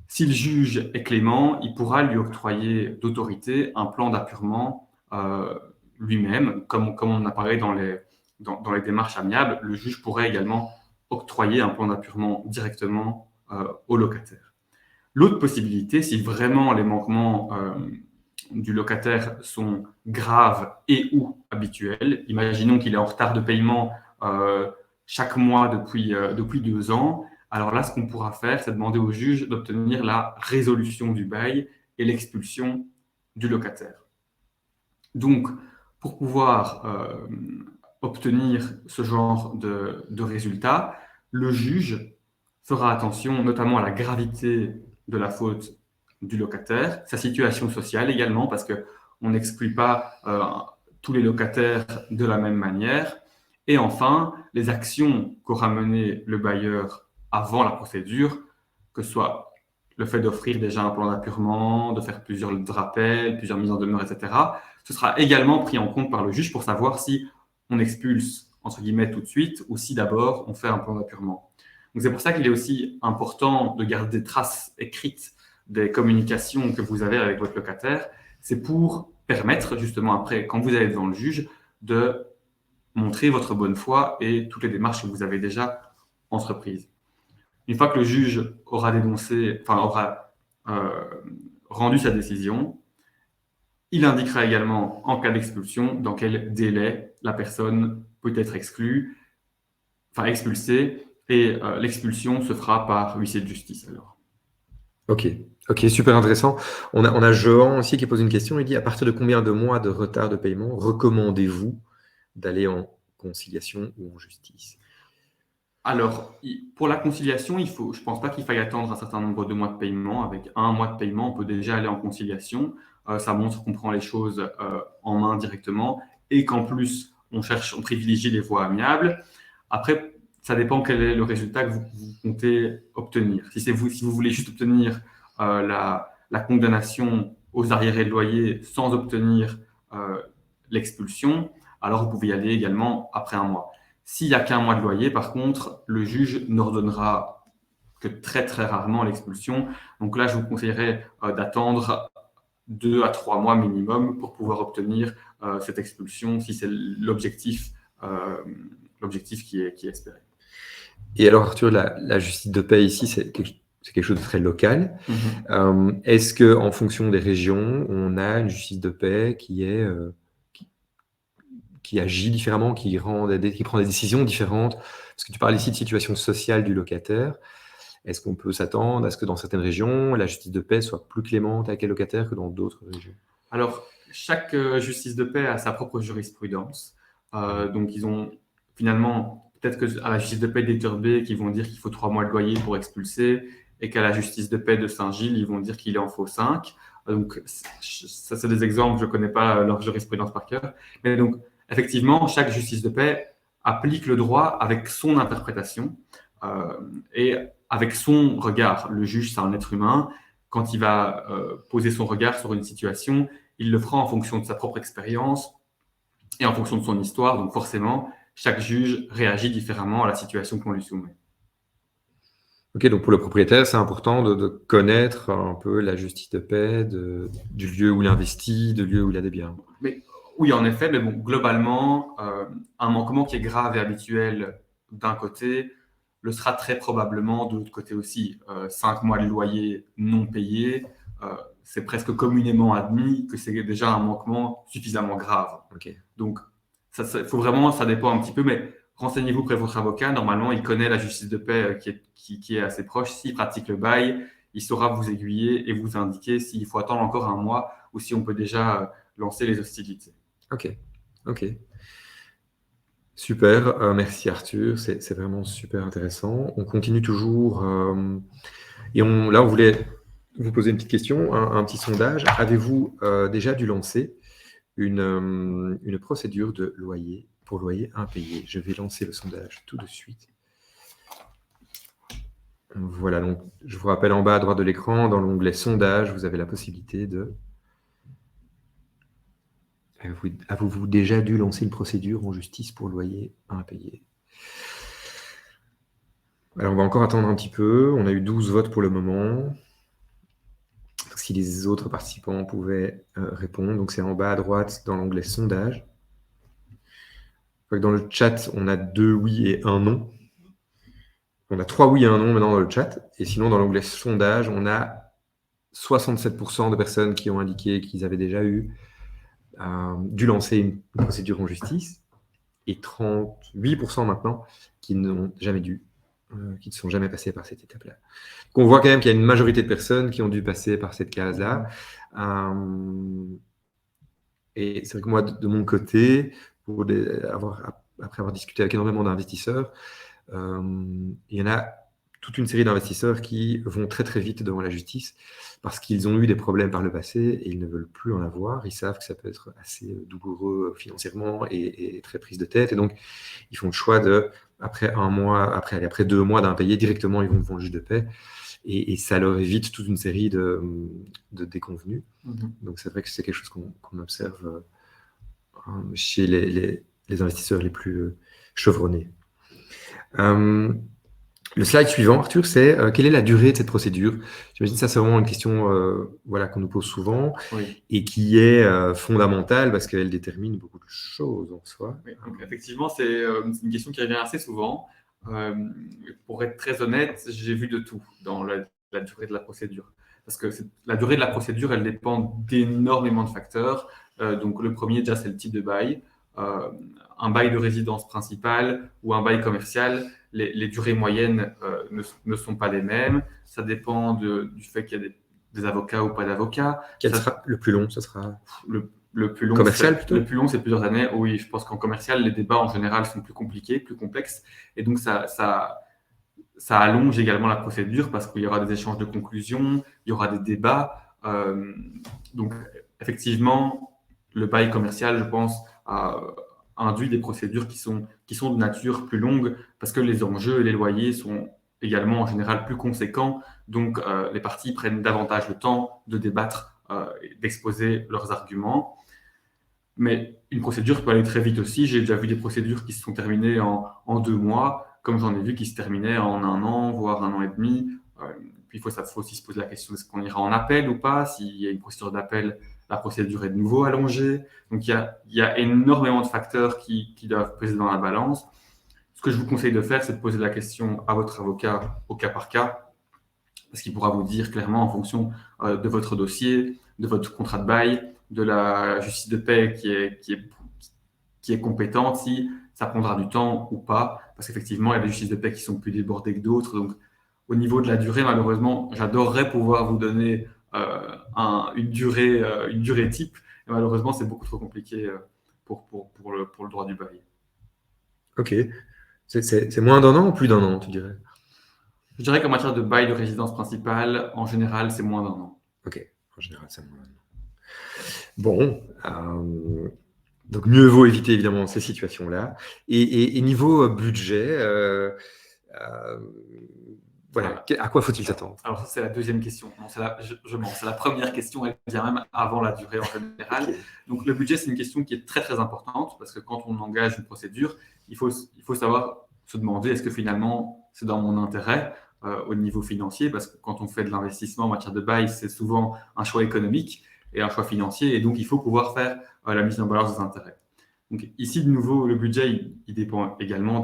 Si le juge est clément, il pourra lui octroyer d'autorité un plan d'appurement lui-même, comme on a parlé dans les démarches amiables, le juge pourrait également octroyer un plan d'appurement directement au locataire. L'autre possibilité, si vraiment les manquements du locataire sont graves et ou habituels, imaginons qu'il est en retard de paiement chaque mois depuis 2 ans, alors là, ce qu'on pourra faire, c'est demander au juge d'obtenir la résolution du bail et l'expulsion du locataire. Donc, pour pouvoir obtenir ce genre de résultat, le juge fera attention notamment à la gravité de la faute du locataire, sa situation sociale également, parce qu'on n'exclut pas tous les locataires de la même manière, et enfin, les actions qu'aura menées le bailleur avant la procédure, que ce soit le fait d'offrir déjà un plan d'appurement, de faire plusieurs rappels, plusieurs mises en demeure, etc., ce sera également pris en compte par le juge pour savoir si on expulse, entre guillemets, tout de suite, ou si d'abord on fait un plan d'appurement. Donc c'est pour ça qu'il est aussi important de garder des traces écrites des communications que vous avez avec votre locataire. C'est pour permettre justement après, quand vous allez devant le juge, de montrer votre bonne foi et toutes les démarches que vous avez déjà entreprises. Une fois que le juge aura rendu sa décision, il indiquera également, en cas d'expulsion, dans quel délai la personne peut être expulsée, et l'expulsion se fera par huissier de justice alors. Ok, super intéressant. On a Johan aussi qui pose une question. Il dit, à partir de combien de mois de retard de paiement recommandez-vous d'aller en conciliation ou en justice? Alors, pour la conciliation, je ne pense pas qu'il faille attendre un certain nombre de mois de paiement. Avec 1 mois de paiement, on peut déjà aller en conciliation. Ça montre qu'on prend les choses en main directement et qu'en plus, on privilégie les voies amiables. Après, ça dépend quel est le résultat que vous comptez obtenir. Si vous voulez juste obtenir la condamnation aux arriérés de loyer sans obtenir l'expulsion, alors vous pouvez y aller également après 1 mois. S'il n'y a qu'1 mois de loyer, par contre, le juge n'ordonnera que très très rarement l'expulsion. Donc là, je vous conseillerais d'attendre 2 à 3 mois minimum pour pouvoir obtenir cette expulsion si c'est l'objectif qui est espéré. Et alors, Arthur, la justice de paix ici, c'est quelque chose de très local. Est-ce qu'en fonction des régions, on a une justice de paix qui agit différemment, qui prend des décisions différentes? Parce que tu parles ici de situation sociale du locataire. Est-ce qu'on peut s'attendre à ce que dans certaines régions, la justice de paix soit plus clémente avec les locataires que dans d'autres régions? Alors, chaque justice de paix a sa propre jurisprudence. Donc, ils ont finalement, peut-être qu'à la justice de paix d'Éturbet, qui vont dire qu'il faut 3 mois de loyer pour expulser, et qu'à la justice de paix de Saint-Gilles, ils vont dire qu'il en faut 5. Donc, ça, c'est des exemples, je ne connais pas leur jurisprudence par cœur. Mais donc, effectivement, chaque justice de paix applique le droit avec son interprétation et avec son regard. Le juge, c'est un être humain. Quand il va poser son regard sur une situation, il le fera en fonction de sa propre expérience et en fonction de son histoire. Donc forcément, chaque juge réagit différemment à la situation qu'on lui soumet. Ok, donc pour le propriétaire, c'est important de connaître un peu la justice de paix du lieu où il investit, du lieu où il a des biens. Mais, oui, en effet, mais bon, globalement, un manquement qui est grave et habituel d'un côté le sera très probablement de l'autre côté aussi. 5 mois de loyer non payé, c'est presque communément admis que c'est déjà un manquement suffisamment grave. Okay. Donc, ça dépend un petit peu, mais renseignez-vous auprès de votre avocat. Normalement, il connaît la justice de paix qui est assez proche. S'il pratique le bail, il saura vous aiguiller et vous indiquer s'il faut attendre encore 1 mois ou si on peut déjà lancer les hostilités. Ok. Super, merci Arthur, c'est vraiment super intéressant. On continue toujours et là on voulait vous poser une petite question, un petit sondage. Avez-vous déjà dû lancer une procédure de loyer pour loyer impayé? Je vais lancer le sondage tout de suite. Voilà, donc je vous rappelle en bas à droite de l'écran, dans l'onglet sondage, vous avez la possibilité de... Avez-vous déjà dû lancer une procédure en justice pour loyer impayé? Alors, on va encore attendre un petit peu. On a eu 12 votes pour le moment. si les autres participants pouvaient répondre. Donc, c'est en bas à droite dans l'onglet sondage. Dans le chat, on a 2 oui et 1 non. On a 3 oui et 1 non maintenant dans le chat. Et sinon, dans l'onglet sondage, on a 67% de personnes qui ont indiqué qu'ils avaient déjà dû lancer une procédure en justice et 38% maintenant qui n'ont jamais qui ne sont jamais passés par cette étape-là. Donc on voit quand même qu'il y a une majorité de personnes qui ont dû passer par cette case-là. Et c'est vrai que moi, de mon côté, après avoir discuté avec énormément d'investisseurs, il y en a toute une série d'investisseurs qui vont très très vite devant la justice parce qu'ils ont eu des problèmes par le passé et ils ne veulent plus en avoir. Ils savent que ça peut être assez douloureux financièrement et très prise de tête. Et donc, ils font le choix après 1 mois, après 2 mois d'impayés, directement, ils vont devant le juge de paix. Et ça leur évite toute une série de déconvenues. Donc, c'est vrai que c'est quelque chose qu'on observe chez les investisseurs les plus chevronnés. Le slide suivant, Arthur, c'est quelle est la durée de cette procédure? J'imagine que ça, c'est vraiment une question qu'on nous pose souvent et qui est fondamentale parce qu'elle détermine beaucoup de choses en soi. Oui, donc effectivement, c'est une question qui revient assez souvent. Pour être très honnête, j'ai vu de tout dans la durée de la procédure. Parce que la durée de la procédure, elle dépend d'énormément de facteurs. Donc le premier, déjà, c'est le type de bail. Un bail de résidence principale ou un bail commercial, les durées moyennes ne sont pas les mêmes. Ça dépend du fait qu'il y a des avocats ou pas d'avocats. Quel sera le plus long? Ça sera le plus long, commercial plutôt? Le plus long, c'est plusieurs années. Oui, je pense qu'en commercial, les débats en général sont plus compliqués, plus complexes. Et donc, ça allonge également la procédure parce qu'il y aura des échanges de conclusions, il y aura des débats. Donc, effectivement, le bail commercial, je pense, induit des procédures qui sont de nature plus longue parce que les enjeux et les loyers sont également en général plus conséquents. Donc, les parties prennent davantage le temps de débattre, d'exposer leurs arguments. Mais une procédure peut aller très vite aussi. J'ai déjà vu des procédures qui se sont terminées en 2 mois, comme j'en ai vu qui se terminaient en 1 an, voire 1 an et demi. Puis il faut aussi se poser la question, est-ce qu'on ira en appel ou pas? S'il y a une procédure d'appel, la procédure est de nouveau allongée. Donc il y a énormément de facteurs qui doivent peser dans la balance. Ce que je vous conseille de faire, c'est de poser la question à votre avocat au cas par cas, parce qu'il pourra vous dire clairement en fonction de votre dossier, de votre contrat de bail, de la justice de paix qui est compétente, si ça prendra du temps ou pas, parce qu'effectivement, il y a des justices de paix qui sont plus débordées que d'autres. Donc, au niveau de la durée, malheureusement, j'adorerais pouvoir vous donner une durée type, et malheureusement, c'est beaucoup trop compliqué pour le droit du bail. Ok. C'est moins d'1 an ou plus d'1 an, tu dirais? Je dirais qu'en matière de bail de résidence principale, en général, c'est moins d'1 an. Ok, en général, c'est moins d'1 an. Bon, donc mieux vaut éviter évidemment ces situations-là. Et niveau budget, voilà, à quoi faut-il s'attendre? Alors ça, c'est la deuxième question. Non, je mens. C'est la première question, elle vient même avant la durée en général. Okay. Donc le budget, c'est une question qui est très très importante parce que quand on engage une procédure, il faut savoir se demander est-ce que finalement c'est dans mon intérêt au niveau financier, parce que quand on fait de l'investissement en matière de bail, c'est souvent un choix économique et un choix financier, et donc il faut pouvoir faire la mise en balance des intérêts. Donc ici, de nouveau, le budget, il dépend également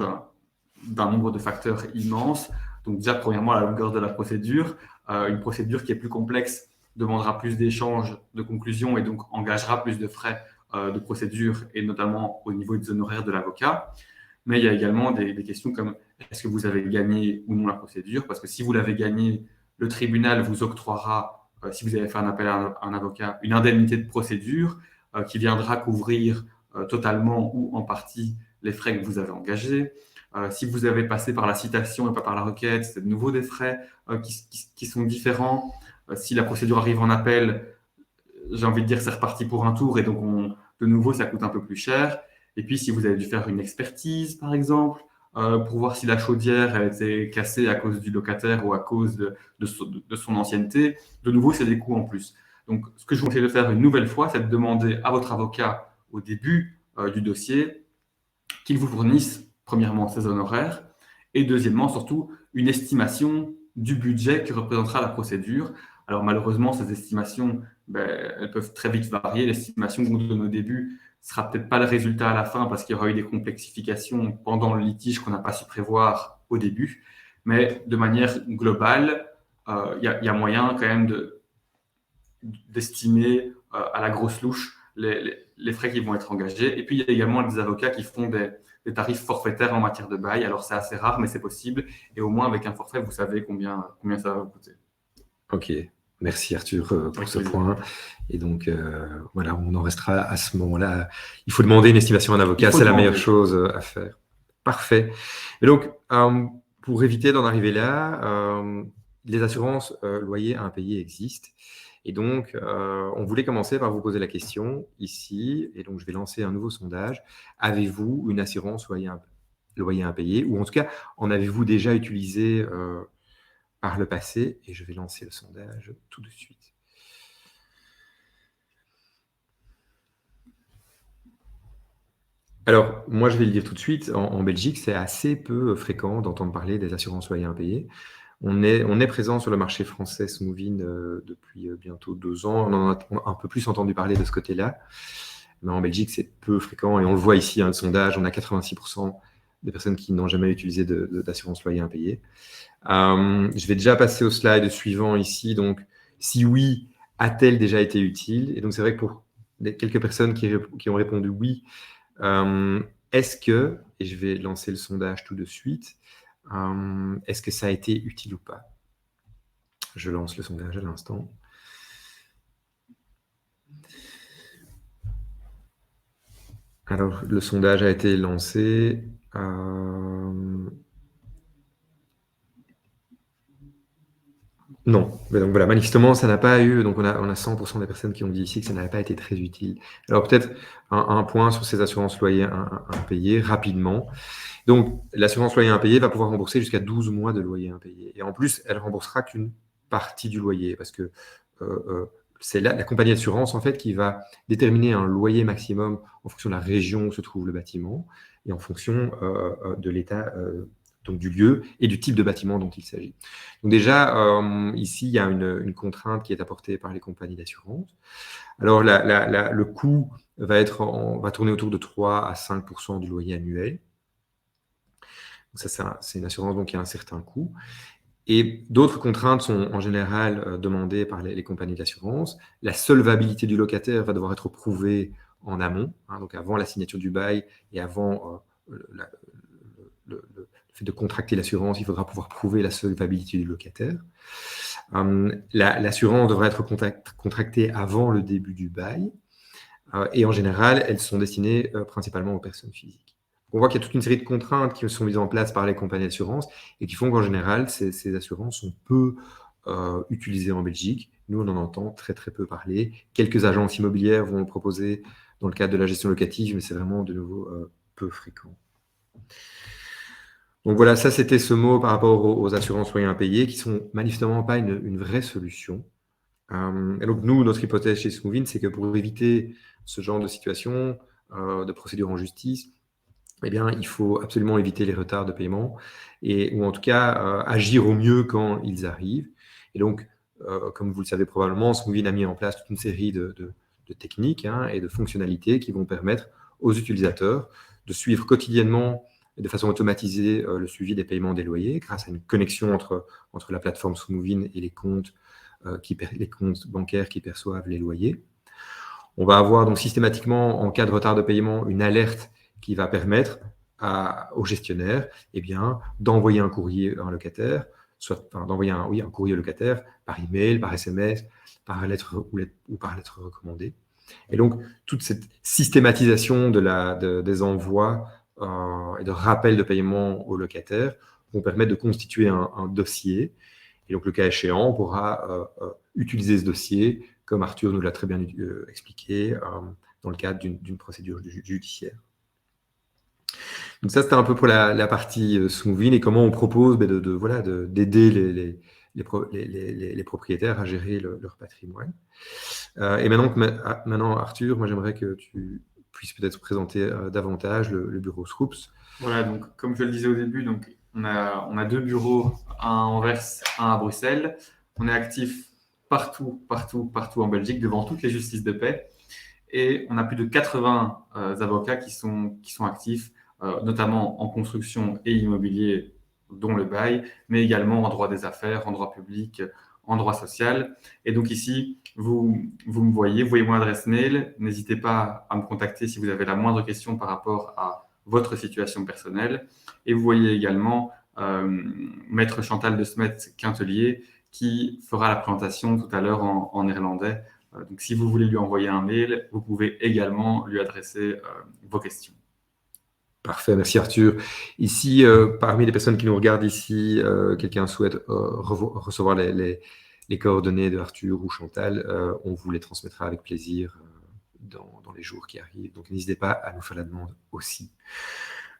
d'un nombre de facteurs immenses. Donc déjà, premièrement, la longueur de la procédure. Une procédure qui est plus complexe demandera plus d'échanges, de conclusions, et donc engagera plus de frais de procédure, et notamment au niveau des honoraires de l'avocat. Mais il y a également des questions comme est-ce que vous avez gagné ou non la procédure? Parce que si vous l'avez gagné, le tribunal vous octroiera, si vous avez fait un appel à un avocat, une indemnité de procédure qui viendra couvrir totalement ou en partie les frais que vous avez engagés. Si vous avez passé par la citation et pas par la requête, c'est de nouveau des frais qui sont différents. Si la procédure arrive en appel, j'ai envie de dire c'est reparti pour un tour, et donc de nouveau ça coûte un peu plus cher. Et puis si vous avez dû faire une expertise par exemple, pour voir si la chaudière a été cassée à cause du locataire ou à cause de son ancienneté, de nouveau c'est des coûts en plus. Donc ce que je vous conseille de faire une nouvelle fois, c'est de demander à votre avocat au début du dossier qu'il vous fournisse premièrement ses honoraires et deuxièmement surtout une estimation du budget que représentera la procédure. Alors malheureusement, ces estimations, elles peuvent très vite varier. L'estimation qu'on donne au début sera peut-être pas le résultat à la fin parce qu'il y aura eu des complexifications pendant le litige qu'on n'a pas su prévoir au début. Mais de manière globale, il y a moyen quand même d'estimer à la grosse louche les frais qui vont être engagés. Et puis, il y a également des avocats qui font des tarifs forfaitaires en matière de bail. Alors, c'est assez rare, mais c'est possible. Et au moins, avec un forfait, vous savez combien ça va vous coûter. Ok, merci Arthur pour ce point. Et donc, voilà, on en restera à ce moment-là. Il faut demander une estimation à un avocat, c'est la meilleure chose à faire. Parfait. Et donc, pour éviter d'en arriver là, les assurances loyers impayés existent. Et donc, on voulait commencer par vous poser la question ici, et donc je vais lancer un nouveau sondage. Avez-vous une assurance loyer impayé, ou en tout cas, en avez-vous déjà utilisé par le passé? Et je vais lancer le sondage tout de suite. Alors, moi, je vais le dire tout de suite, en Belgique, c'est assez peu fréquent d'entendre parler des assurances loyers impayés. On est présent sur le marché français Smoovin depuis bientôt 2 ans. On en a un peu plus entendu parler de ce côté-là. Mais en Belgique, c'est peu fréquent. Et on le voit ici, le sondage, on a 86% des personnes qui n'ont jamais utilisé d'assurance loyer impayé. Je vais déjà passer au slide suivant ici. Donc, si oui, a-t-elle déjà été utile? Et donc, c'est vrai que pour quelques personnes qui ont répondu oui, est-ce que, et je vais lancer le sondage tout de suite, est-ce que ça a été utile ou pas? Je lance le sondage à l'instant. Alors, le sondage a été lancé. Non, mais donc voilà, manifestement, ça n'a pas eu. Donc on a 100% des personnes qui ont dit ici que ça n'avait pas été très utile. Alors peut-être un point sur ces assurances loyers impayées rapidement. Donc l'assurance loyer impayé va pouvoir rembourser jusqu'à 12 mois de loyer impayé. Et en plus, elle remboursera qu'une partie du loyer parce que c'est la compagnie d'assurance en fait qui va déterminer un loyer maximum en fonction de la région où se trouve le bâtiment et en fonction de l'état donc du lieu et du type de bâtiment dont il s'agit. Donc déjà, ici, il y a une contrainte qui est apportée par les compagnies d'assurance. Alors, le coût va tourner autour de 3 à 5% du loyer annuel. Donc ça, c'est une assurance donc, qui a un certain coût. Et d'autres contraintes sont en général demandées par les compagnies d'assurance. La solvabilité du locataire va devoir être prouvée en amont, donc avant la signature du bail et avant le fait de contracter l'assurance, il faudra pouvoir prouver la solvabilité du locataire. L'assurance devra être contractée avant le début du bail. Et en général, elles sont destinées principalement aux personnes physiques. On voit qu'il y a toute une série de contraintes qui sont mises en place par les compagnies d'assurance et qui font qu'en général, ces assurances sont peu utilisées en Belgique. Nous, on en entend très, très peu parler. Quelques agences immobilières vont le proposer dans le cadre de la gestion locative, mais c'est vraiment de nouveau peu fréquent. Donc voilà, ça c'était ce mot par rapport aux assurances loyers impayés qui sont manifestement pas une vraie solution. Et donc nous, notre hypothèse chez Smoovin, c'est que pour éviter ce genre de situation, de procédure en justice, eh bien, il faut absolument éviter les retards de paiement ou en tout cas agir au mieux quand ils arrivent. Et donc, comme vous le savez probablement, Smoovin a mis en place toute une série de techniques et de fonctionnalités qui vont permettre aux utilisateurs de suivre quotidiennement et de façon automatisée le suivi des paiements des loyers grâce à une connexion entre la plateforme Smoovin et les comptes bancaires qui perçoivent les loyers. On va avoir donc systématiquement, en cas de retard de paiement, une alerte qui va permettre au gestionnaire d'envoyer un courrier à un locataire, d'envoyer un courrier au locataire par email, par SMS, par lettre ou par lettre recommandée. Et donc, toute cette systématisation des envois et de rappel de paiement au locataire vont permettre de constituer un dossier. Et donc, le cas échéant, on pourra utiliser ce dossier, comme Arthur nous l'a très bien expliqué, dans le cadre d'une procédure judiciaire. Donc ça, c'était un peu pour la partie Smoovin et comment on propose d'aider les propriétaires à gérer leur patrimoine. Et maintenant, Arthur, moi j'aimerais que tu puisses peut-être présenter davantage le bureau Scoops. Voilà, donc comme je le disais au début, donc on a 2 bureaux, un à Anvers, un à Bruxelles. On est actif partout en Belgique, devant toutes les justices de paix. Et on a plus de 80 avocats qui sont actifs, notamment en construction et immobilier, dont le bail, mais également en droit des affaires, en droit public, en droit social. Et donc ici, vous me voyez, vous voyez mon adresse mail. N'hésitez pas à me contacter si vous avez la moindre question par rapport à votre situation personnelle. Et vous voyez également Maître Chantal de Smet Quintelier qui fera la présentation tout à l'heure en néerlandais. Donc si vous voulez lui envoyer un mail, vous pouvez également lui adresser vos questions. Parfait, merci Arthur. Ici, parmi les personnes qui nous regardent ici, quelqu'un souhaite recevoir les coordonnées de Arthur ou Chantal, on vous les transmettra avec plaisir dans les jours qui arrivent. Donc n'hésitez pas à nous faire la demande aussi.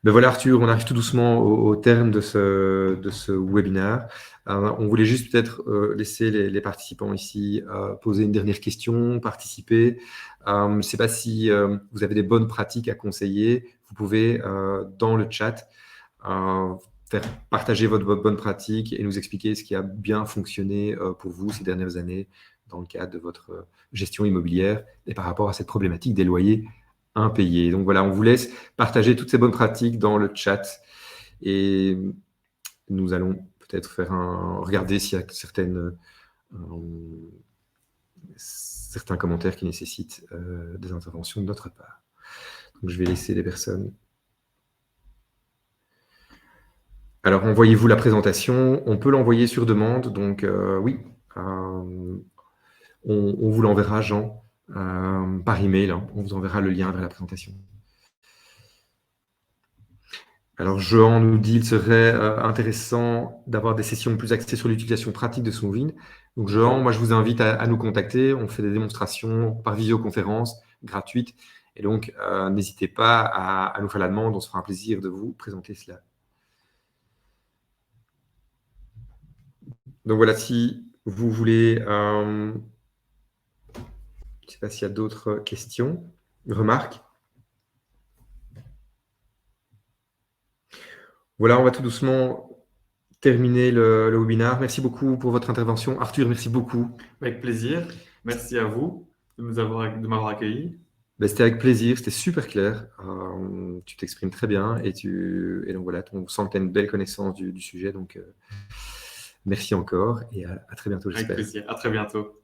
Ben voilà Arthur, on arrive tout doucement au terme de ce webinaire. On voulait juste peut-être laisser les participants ici poser une dernière question, participer. Je ne sais pas si vous avez des bonnes pratiques à conseiller. Vous pouvez, dans le chat, faire partager votre bonne pratique et nous expliquer ce qui a bien fonctionné pour vous ces dernières années dans le cadre de votre gestion immobilière et par rapport à cette problématique des loyers impayés. Donc voilà, on vous laisse partager toutes ces bonnes pratiques dans le chat et nous allons peut-être regarder s'il y a certains commentaires qui nécessitent des interventions de notre part. Donc je vais laisser les personnes. Alors, envoyez-vous la présentation. On peut l'envoyer sur demande. Donc, oui, on vous l'enverra, Jean, par email. Hein. On vous enverra le lien vers la présentation. Alors, Jean nous dit qu'il serait intéressant d'avoir des sessions plus axées sur l'utilisation pratique de Smoothing. Donc, Jean, moi, je vous invite à nous contacter. On fait des démonstrations par visioconférence gratuites. Et donc, n'hésitez pas à nous faire la demande. On se fera un plaisir de vous présenter cela. Donc voilà, si vous voulez, je ne sais pas s'il y a d'autres questions, remarques. Voilà, on va tout doucement terminer le webinaire. Merci beaucoup pour votre intervention. Arthur, merci beaucoup. Avec plaisir. Merci à vous de m'avoir accueilli. Ben, c'était avec plaisir, c'était super clair. Tu t'exprimes très bien et donc voilà, on sent que tu as une belle connaissance du sujet. Donc, merci encore et à très bientôt, j'espère. Avec plaisir. À très bientôt.